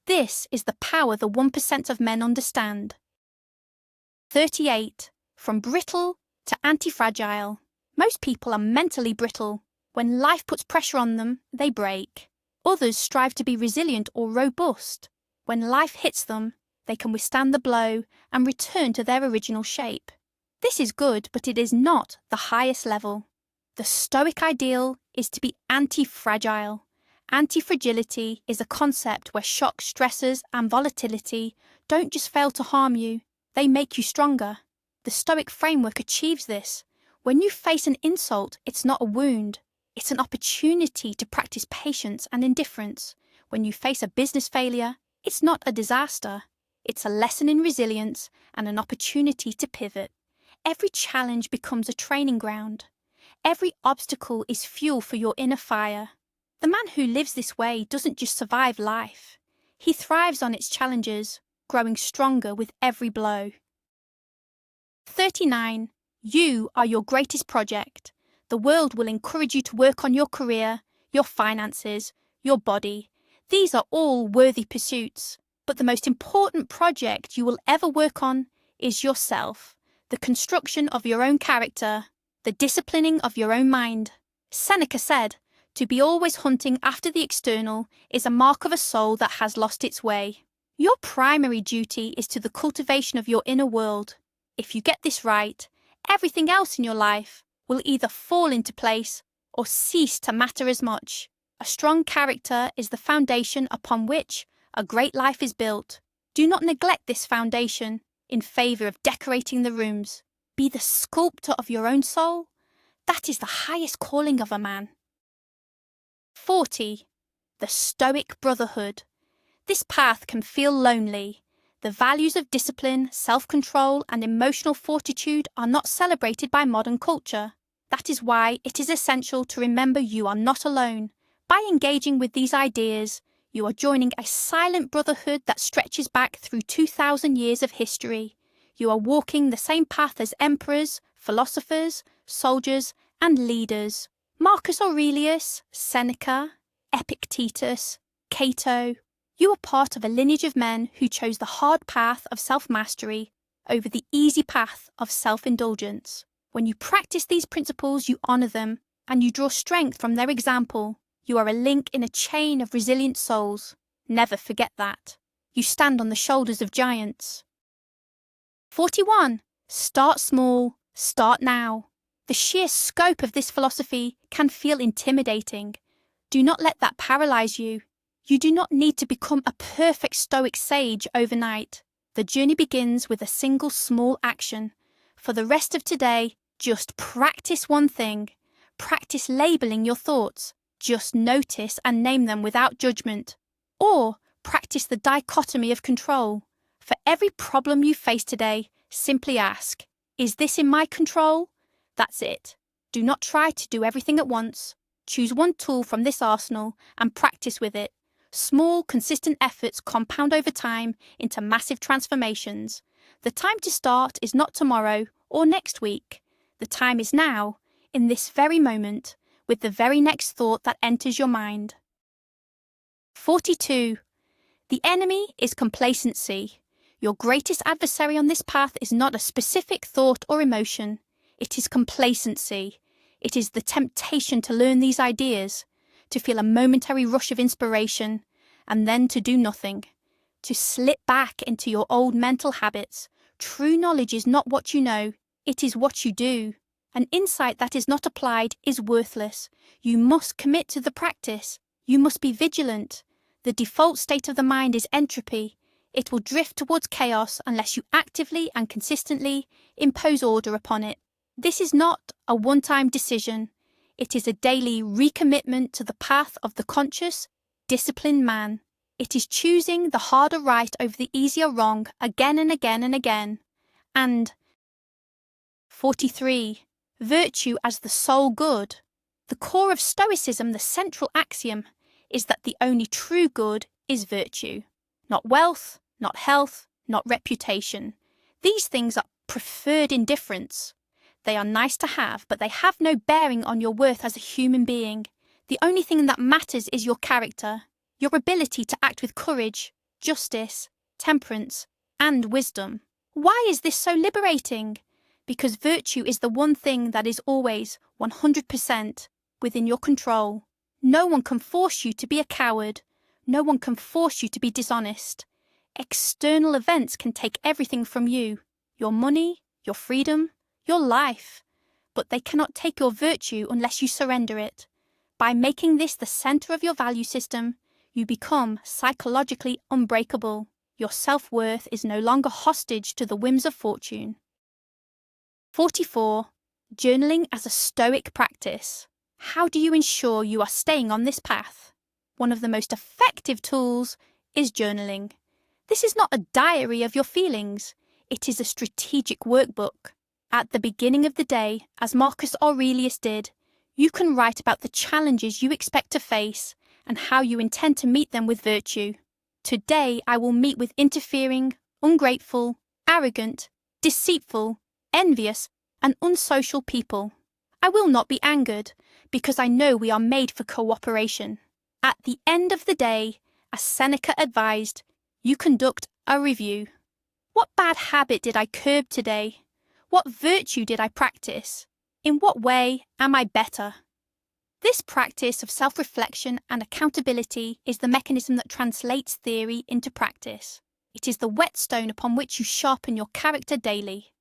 This is the power the 1% of men understand. 38. From brittle to anti-fragile. Most people are mentally brittle. When life puts pressure on them, they break. Others strive to be resilient or robust. When life hits them, they can withstand the blow and return to their original shape. This is good, but it is not the highest level. The Stoic ideal is to be anti-fragile. Anti-fragility is a concept where shock, stressors, and volatility don't just fail to harm you, they make you stronger. The Stoic framework achieves this. When you face an insult, it's not a wound. It's an opportunity to practice patience and indifference. When you face a business failure, it's not a disaster. It's a lesson in resilience and an opportunity to pivot. Every challenge becomes a training ground. Every obstacle is fuel for your inner fire. The man who lives this way doesn't just survive life. He thrives on its challenges, growing stronger with every blow. 39. You are your greatest project. The world will encourage you to work on your career, your finances, your body. These are all worthy pursuits. But the most important project you will ever work on is yourself, the construction of your own character, the disciplining of your own mind. Seneca said, "To be always hunting after the external is a mark of a soul that has lost its way." Your primary duty is to the cultivation of your inner world. If you get this right, everything else in your life will either fall into place or cease to matter as much. A strong character is the foundation upon which a great life is built. Do not neglect this foundation in favour of decorating the rooms. Be the sculptor of your own soul. That is the highest calling of a man. 40. The Stoic Brotherhood. This path can feel lonely. The values of discipline, self-control, and emotional fortitude are not celebrated by modern culture. That is why it is essential to remember you are not alone. By engaging with these ideas, you are joining a silent brotherhood that stretches back through 2,000 years of history. You are walking the same path as emperors, philosophers, soldiers, and leaders. Marcus Aurelius, Seneca, Epictetus, Cato. You are part of a lineage of men who chose the hard path of self-mastery over the easy path of self-indulgence. When you practice these principles, you honour them, and you draw strength from their example. You are a link in a chain of resilient souls. Never forget that. You stand on the shoulders of giants. 41. Start small, start now. The sheer scope of this philosophy can feel intimidating. Do not let that paralyze you. You do not need to become a perfect Stoic sage overnight. The journey begins with a single small action. For the rest of today, just practice one thing. Practice labeling your thoughts. Just notice and name them without judgment. Or practice the dichotomy of control. For every problem you face today, simply ask, is this in my control? That's it. Do not try to do everything at once. Choose one tool from this arsenal and practice with it. Small, consistent efforts compound over time into massive transformations. The time to start is not tomorrow or next week. The time is now, in this very moment, with the very next thought that enters your mind. 42. The enemy is complacency. Your greatest adversary on this path is not a specific thought or emotion. It is complacency. It is the temptation to learn these ideas, to feel a momentary rush of inspiration, and then to do nothing, to slip back into your old mental habits. True knowledge is not what you know, it is what you do. An insight that is not applied is worthless. You must commit to the practice. You must be vigilant. The default state of the mind is entropy. It will drift towards chaos unless you actively and consistently impose order upon it. This is not a one-time decision. It is a daily recommitment to the path of the conscious, disciplined man. It is choosing the harder right over the easier wrong again and again and again. And 43. Virtue as the sole good. The core of Stoicism, the central axiom, is that the only true good is virtue. Not wealth, not health, not reputation. These things are preferred indifference. They are nice to have, but they have no bearing on your worth as a human being. The only thing that matters is your character, your ability to act with courage, justice, temperance, and wisdom. Why is this so liberating? Because virtue is the one thing that is always 100% within your control. No one can force you to be a coward. No one can force you to be dishonest. External events can take everything from you, your money, your freedom, your life, but they cannot take your virtue unless you surrender it. By making this the center of your value system, you become psychologically unbreakable. Your self-worth is no longer hostage to the whims of fortune. 44. Journaling as a Stoic practice. How do you ensure you are staying on this path? One of the most effective tools is journaling. This is not a diary of your feelings. It is a strategic workbook. At the beginning of the day, as Marcus Aurelius did, you can write about the challenges you expect to face and how you intend to meet them with virtue. Today I will meet with interfering, ungrateful, arrogant, deceitful, envious, and unsocial people. I will not be angered, because I know we are made for cooperation. At the end of the day, as Seneca advised, you conduct a review. What bad habit did I curb today? What virtue did I practice? In what way am I better? This practice of self-reflection and accountability is the mechanism that translates theory into practice. It is the whetstone upon which you sharpen your character daily.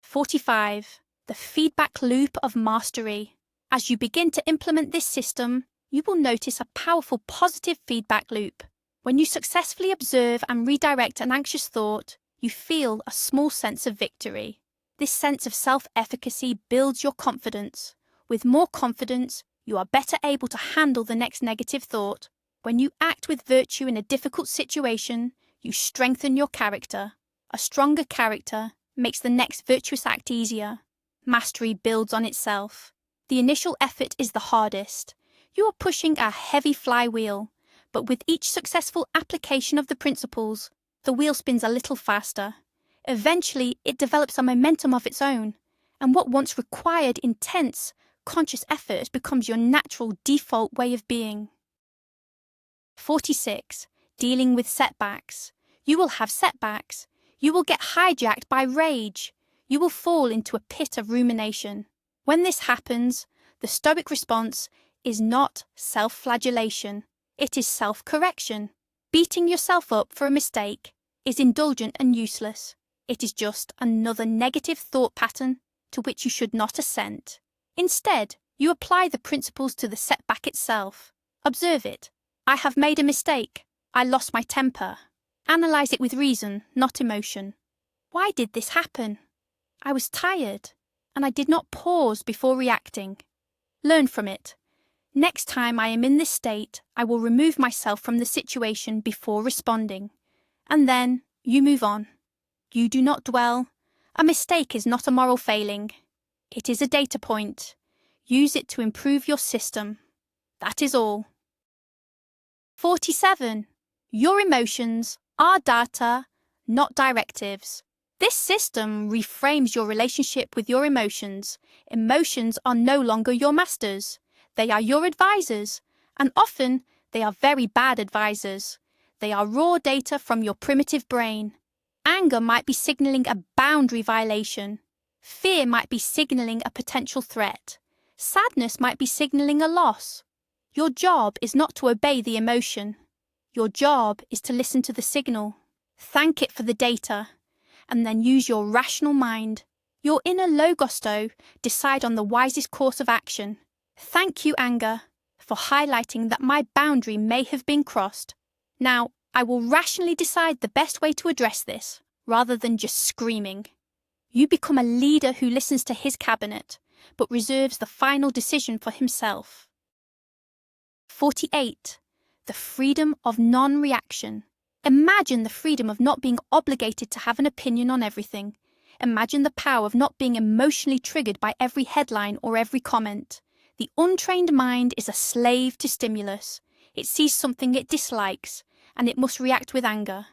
45. The feedback loop of mastery. As you begin to implement this system, you will notice a powerful positive feedback loop. When you successfully observe and redirect an anxious thought, you feel a small sense of victory. This sense of self-efficacy builds your confidence. With more confidence, you are better able to handle the next negative thought. When you act with virtue in a difficult situation, you strengthen your character. A stronger character makes the next virtuous act easier. Mastery builds on itself. The initial effort is the hardest. You are pushing a heavy flywheel, but with each successful application of the principles, the wheel spins a little faster. Eventually, it develops a momentum of its own, and what once required intense, conscious effort becomes your natural default way of being. 46. Dealing with setbacks. You will have setbacks. You will get hijacked by rage. You will fall into a pit of rumination. When this happens, the Stoic response is not self-flagellation. It is self-correction. Beating yourself up for a mistake is indulgent and useless. It is just another negative thought pattern to which you should not assent. Instead, you apply the principles to the setback itself. Observe it. I have made a mistake. I lost my temper. Analyze it with reason, not emotion. Why did this happen? I was tired, and I did not pause before reacting. Learn from it. Next time I am in this state, I will remove myself from the situation before responding. And then you move on. You do not dwell. A mistake is not a moral failing. It is a data point. Use it to improve your system. That is all. 47. Your emotions are data, not directives. This system reframes your relationship with your emotions. Emotions are no longer your masters. They are your advisors, and often they are very bad advisors. They are raw data from your primitive brain. Anger might be signaling a boundary violation. Fear might be signaling a potential threat. Sadness might be signaling a loss. Your job is not to obey the emotion. Your job is to listen to the signal, thank it for the data, and then use your rational mind, your inner logos to decide on the wisest course of action. Thank you, anger, for highlighting that my boundary may have been crossed. Now, I will rationally decide the best way to address this, rather than just screaming. You become a leader who listens to his cabinet, but reserves the final decision for himself. 48. The freedom of non-reaction. Imagine the freedom of not being obligated to have an opinion on everything. Imagine the power of not being emotionally triggered by every headline or every comment. The untrained mind is a slave to stimulus. It sees something it dislikes, and it must react with anger.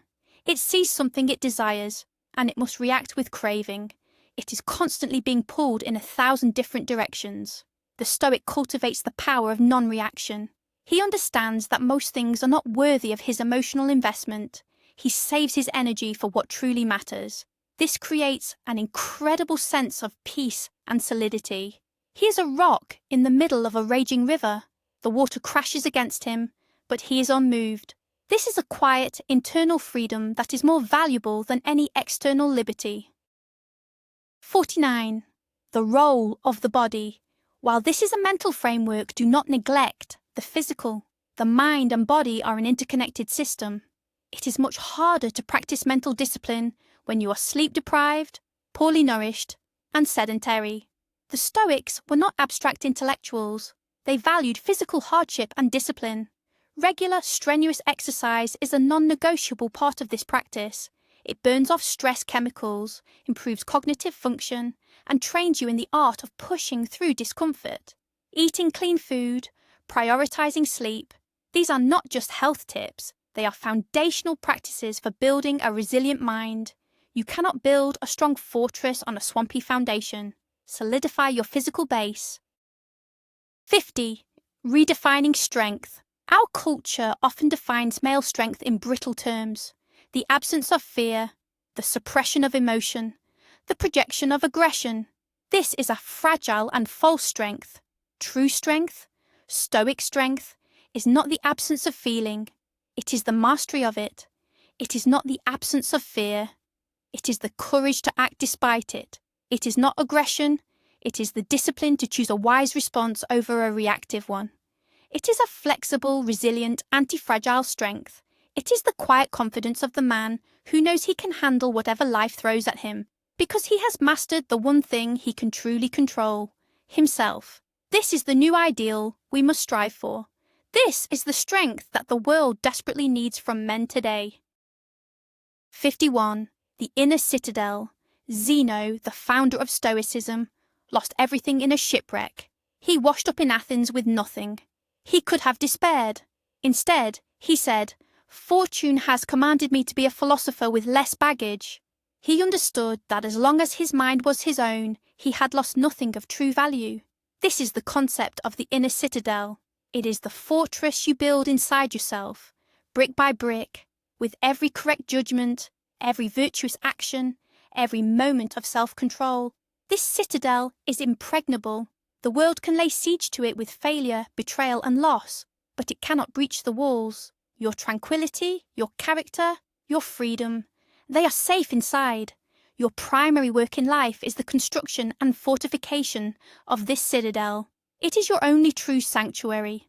It sees something it desires, and it must react with craving. It is constantly being pulled in 1,000 different directions. The Stoic cultivates the power of non-reaction. He understands that most things are not worthy of his emotional investment. He saves his energy for what truly matters. This creates an incredible sense of peace and solidity. He is a rock in the middle of a raging river. The water crashes against him, but he is unmoved. This is a quiet, internal freedom that is more valuable than any external liberty. 49. The role of the body. While this is a mental framework, do not neglect the physical. The mind and body are an interconnected system. It is much harder to practice mental discipline when you are sleep-deprived, poorly nourished, and sedentary. The Stoics were not abstract intellectuals. They valued physical hardship and discipline. Regular, strenuous exercise is a non-negotiable part of this practice. It burns off stress chemicals, improves cognitive function, and trains you in the art of pushing through discomfort. Eating clean food, prioritizing sleep, these are not just health tips, they are foundational practices for building a resilient mind. You cannot build a strong fortress on a swampy foundation. Solidify your physical base. 50. Redefining strength. Our culture often defines male strength in brittle terms. The absence of fear, the suppression of emotion, the projection of aggression. This is a fragile and false strength. True strength, Stoic strength, is not the absence of feeling. It is the mastery of it. It is not the absence of fear. It is the courage to act despite it. It is not aggression. It is the discipline to choose a wise response over a reactive one. It is a flexible, resilient, anti-fragile strength. It is the quiet confidence of the man who knows he can handle whatever life throws at him, because he has mastered the one thing he can truly control, himself. This is the new ideal we must strive for. This is the strength that the world desperately needs from men today. 51. The inner citadel. Zeno, the founder of Stoicism, lost everything in a shipwreck. He washed up in Athens with nothing. He could have despaired. Instead, he said, "Fortune has commanded me to be a philosopher with less baggage." He understood that as long as his mind was his own, he had lost nothing of true value. This is the concept of the inner citadel. It is the fortress you build inside yourself, brick by brick, with every correct judgment, every virtuous action, every moment of self-control. This citadel is impregnable. The world can lay siege to it with failure, betrayal, and loss, but it cannot breach the walls. Your tranquility, your character, your freedom, they are safe inside. Your primary work in life is the construction and fortification of this citadel. It is your only true sanctuary.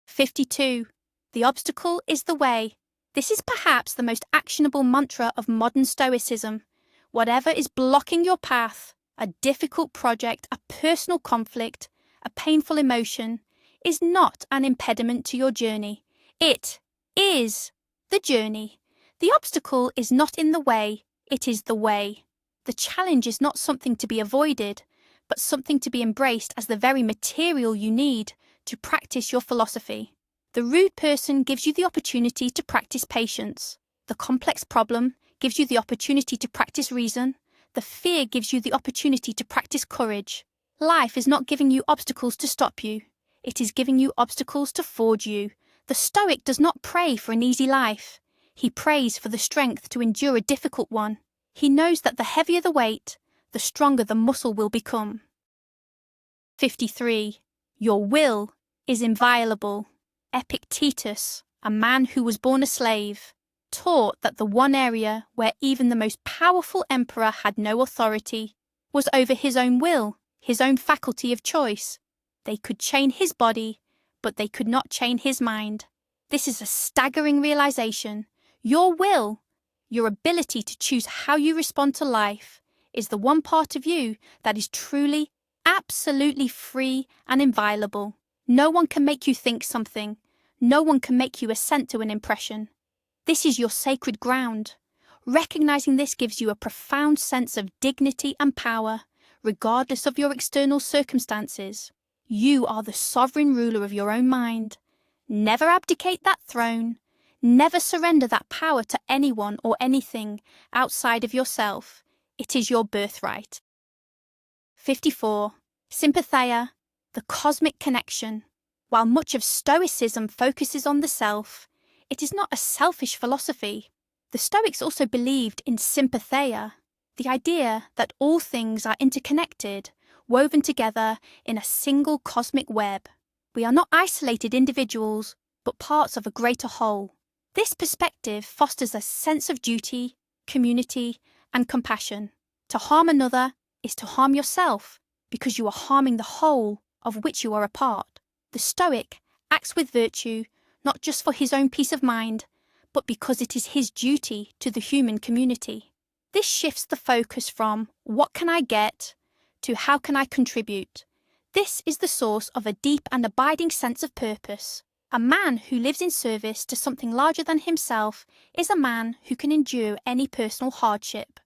52. The obstacle is the way. This is perhaps the most actionable mantra of modern Stoicism. Whatever is blocking your path, a difficult project, a personal conflict, a painful emotion, is not an impediment to your journey. It is the journey. The obstacle is not in the way, it is the way. The challenge is not something to be avoided, but something to be embraced as the very material you need to practice your philosophy. The rude person gives you the opportunity to practice patience. The complex problem gives you the opportunity to practice reason. The fear gives you the opportunity to practice courage. Life is not giving you obstacles to stop you. It is giving you obstacles to forge you. The Stoic does not pray for an easy life. He prays for the strength to endure a difficult one. He knows that the heavier the weight, the stronger the muscle will become. 53. Your will is inviolable. Epictetus, a man who was born a slave, taught that the one area where even the most powerful emperor had no authority was over his own will, his own faculty of choice. They could chain his body, but they could not chain his mind. This is a staggering realization. Your will, your ability to choose how you respond to life, is the one part of you that is truly, absolutely free and inviolable. No one can make you think something. No one can make you assent to an impression. This is your sacred ground. Recognizing this gives you a profound sense of dignity and power, regardless of your external circumstances. You are the sovereign ruler of your own mind. Never abdicate that throne. Never surrender that power to anyone or anything outside of yourself. It is your birthright. 54. Sympatheia, the cosmic connection. While much of Stoicism focuses on the self, it is not a selfish philosophy. The Stoics also believed in sympatheia, the idea that all things are interconnected, woven together in a single cosmic web. We are not isolated individuals, but parts of a greater whole. This perspective fosters a sense of duty, community, and compassion. To harm another is to harm yourself. because you are harming the whole of which you are a part. The Stoic acts with virtue not just for his own peace of mind, but because it is his duty to the human community. This shifts the focus from "what can I get" to "how can I contribute." This is the source of a deep and abiding sense of purpose. A man who lives in service to something larger than himself is a man who can endure any personal hardship.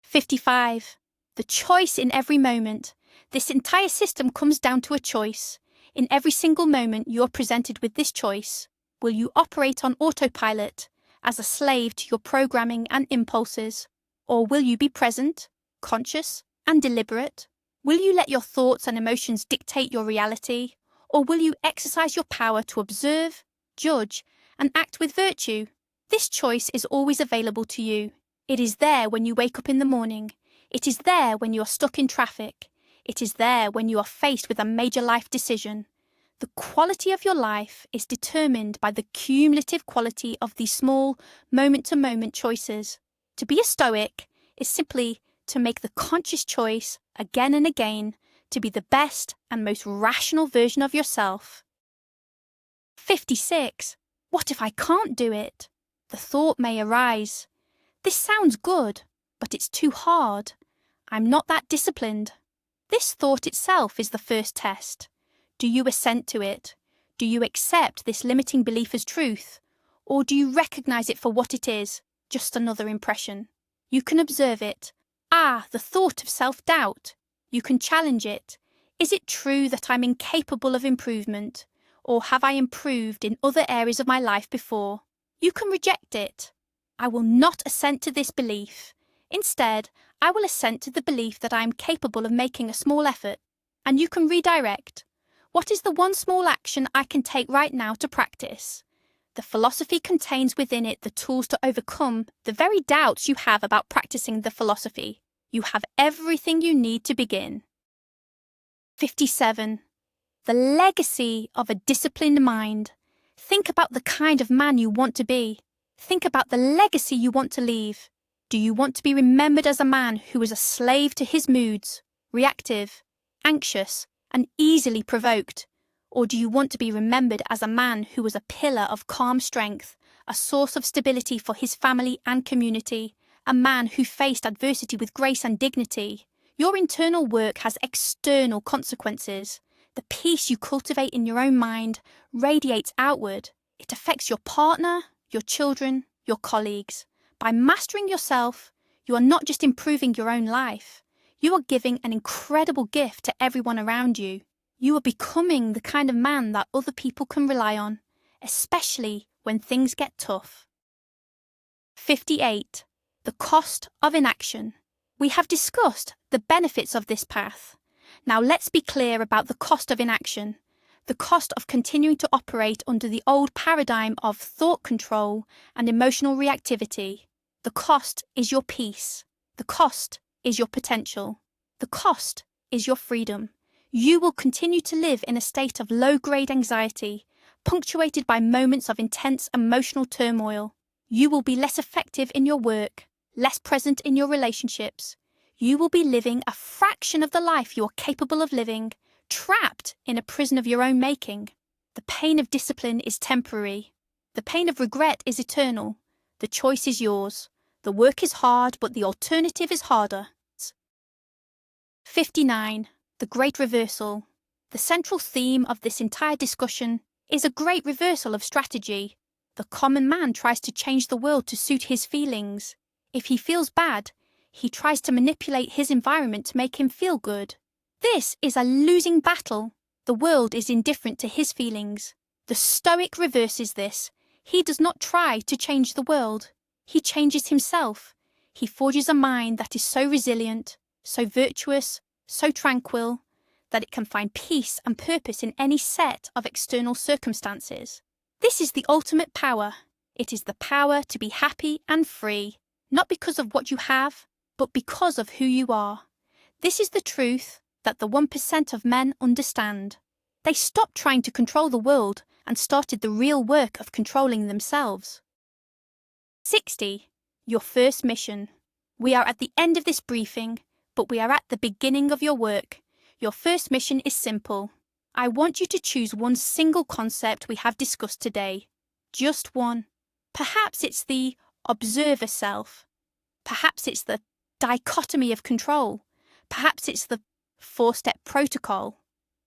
55. The choice in every moment. This entire system comes down to a choice. In every single moment you're presented with this choice. Will you operate on autopilot, as a slave to your programming and impulses? Or will you be present, conscious, and deliberate? Will you let your thoughts and emotions dictate your reality? Or will you exercise your power to observe, judge, and act with virtue? This choice is always available to you. It is there when you wake up in the morning. It is there when you are stuck in traffic. It is there when you are faced with a major life decision. The quality of your life is determined by the cumulative quality of these small, moment-to-moment choices. To be a Stoic is simply to make the conscious choice again and again to be the best and most rational version of yourself. 56. What if I can't do it? The thought may arise. This sounds good, but it's too hard. I'm not that disciplined. This thought itself is the first test. Do you assent to it? Do you accept this limiting belief as truth? Or do you recognize it for what it is, just another impression? You can observe it. The thought of self-doubt. You can challenge it. Is it true that I'm incapable of improvement? Or have I improved in other areas of my life before? You can reject it. I will not assent to this belief. Instead, I will assent to the belief that I am capable of making a small effort. And you can redirect. What is the one small action I can take right now to practice? The philosophy contains within it the tools to overcome the very doubts you have about practicing the philosophy. You have everything you need to begin. 57. The legacy of a disciplined mind. Think about the kind of man you want to be. Think about the legacy you want to leave. Do you want to be remembered as a man who is a slave to his moods, reactive, anxious, and easily provoked? Or do you want to be remembered as a man who was a pillar of calm strength, a source of stability for his family and community, a man who faced adversity with grace and dignity? Your internal work has external consequences. The peace you cultivate in your own mind radiates outward. It affects your partner, your children, your colleagues. By mastering yourself, you are not just improving your own life. You are giving an incredible gift to everyone around you. You are becoming the kind of man that other people can rely on, especially when things get tough. 58. The cost of inaction. We have discussed the benefits of this path. Now let's be clear about the cost of inaction, the cost of continuing to operate under the old paradigm of thought control and emotional reactivity. The cost is your peace. The cost is your potential. The cost is your freedom. You will continue to live in a state of low-grade anxiety, punctuated by moments of intense emotional turmoil. You will be less effective in your work, less present in your relationships. You will be living a fraction of the life you are capable of living, trapped in a prison of your own making. The pain of discipline is temporary. The pain of regret is eternal. The choice is yours. The work is hard, but the alternative is harder. 59. The Great Reversal. The central theme of this entire discussion is a great reversal of strategy. The common man tries to change the world to suit his feelings. If he feels bad, he tries to manipulate his environment to make him feel good. This is a losing battle. The world is indifferent to his feelings. The Stoic reverses this. He does not try to change the world. He changes himself. He forges a mind that is so resilient, so virtuous, so tranquil, that it can find peace and purpose in any set of external circumstances. This is the ultimate power. It is the power to be happy and free, not because of what you have, but because of who you are. This is the truth that the 1% of men understand. They stopped trying to control the world and started the real work of controlling themselves. 60. Your first mission. We are at the end of this briefing, but we are at the beginning of your work. Your first mission is simple. I want you to choose one single concept we have discussed today. Just one. Perhaps it's the observer self. Perhaps it's the dichotomy of control. Perhaps it's the 4-step protocol.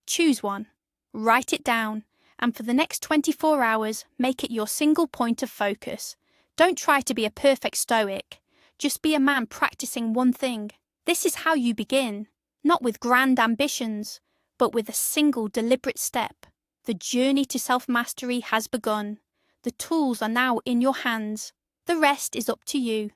Choose one. Write it down, and for the next 24 hours, make it your single point of focus. Don't try to be a perfect Stoic. Just be a man practicing one thing. This is how you begin, not with grand ambitions, but with a single deliberate step. The journey to self-mastery has begun. The tools are now in your hands. The rest is up to you.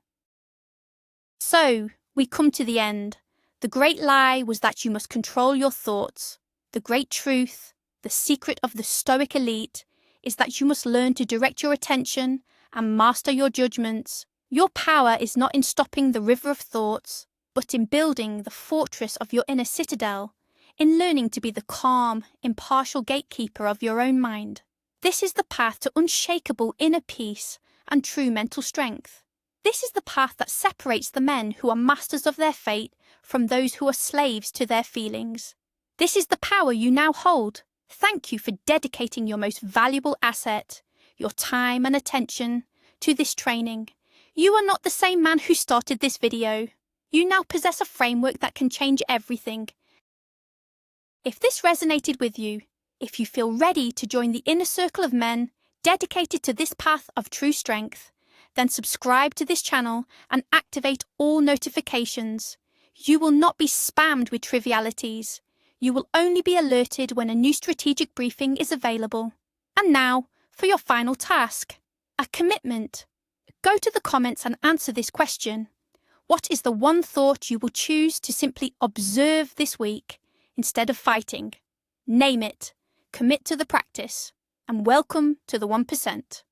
So, we come to the end. The great lie was that you must control your thoughts. The great truth, the secret of the Stoic elite, is that you must learn to direct your attention and master your judgments. Your power is not in stopping the river of thoughts, but in building the fortress of your inner citadel, in learning to be the calm, impartial gatekeeper of your own mind. This is the path to unshakable inner peace and true mental strength. This is the path that separates the men who are masters of their fate from those who are slaves to their feelings. This is the power you now hold. Thank you for dedicating your most valuable asset, your time and attention, to this training. You are not the same man who started this video. You now possess a framework that can change everything. If this resonated with you, if you feel ready to join the inner circle of men dedicated to this path of true strength, then subscribe to this channel and activate all notifications. You will not be spammed with trivialities. You will only be alerted when a new strategic briefing is available. And now, for your final task, a commitment. Go to the comments and answer this question. What is the one thought you will choose to simply observe this week instead of fighting? Name it, commit to the practice, and welcome to the 1%.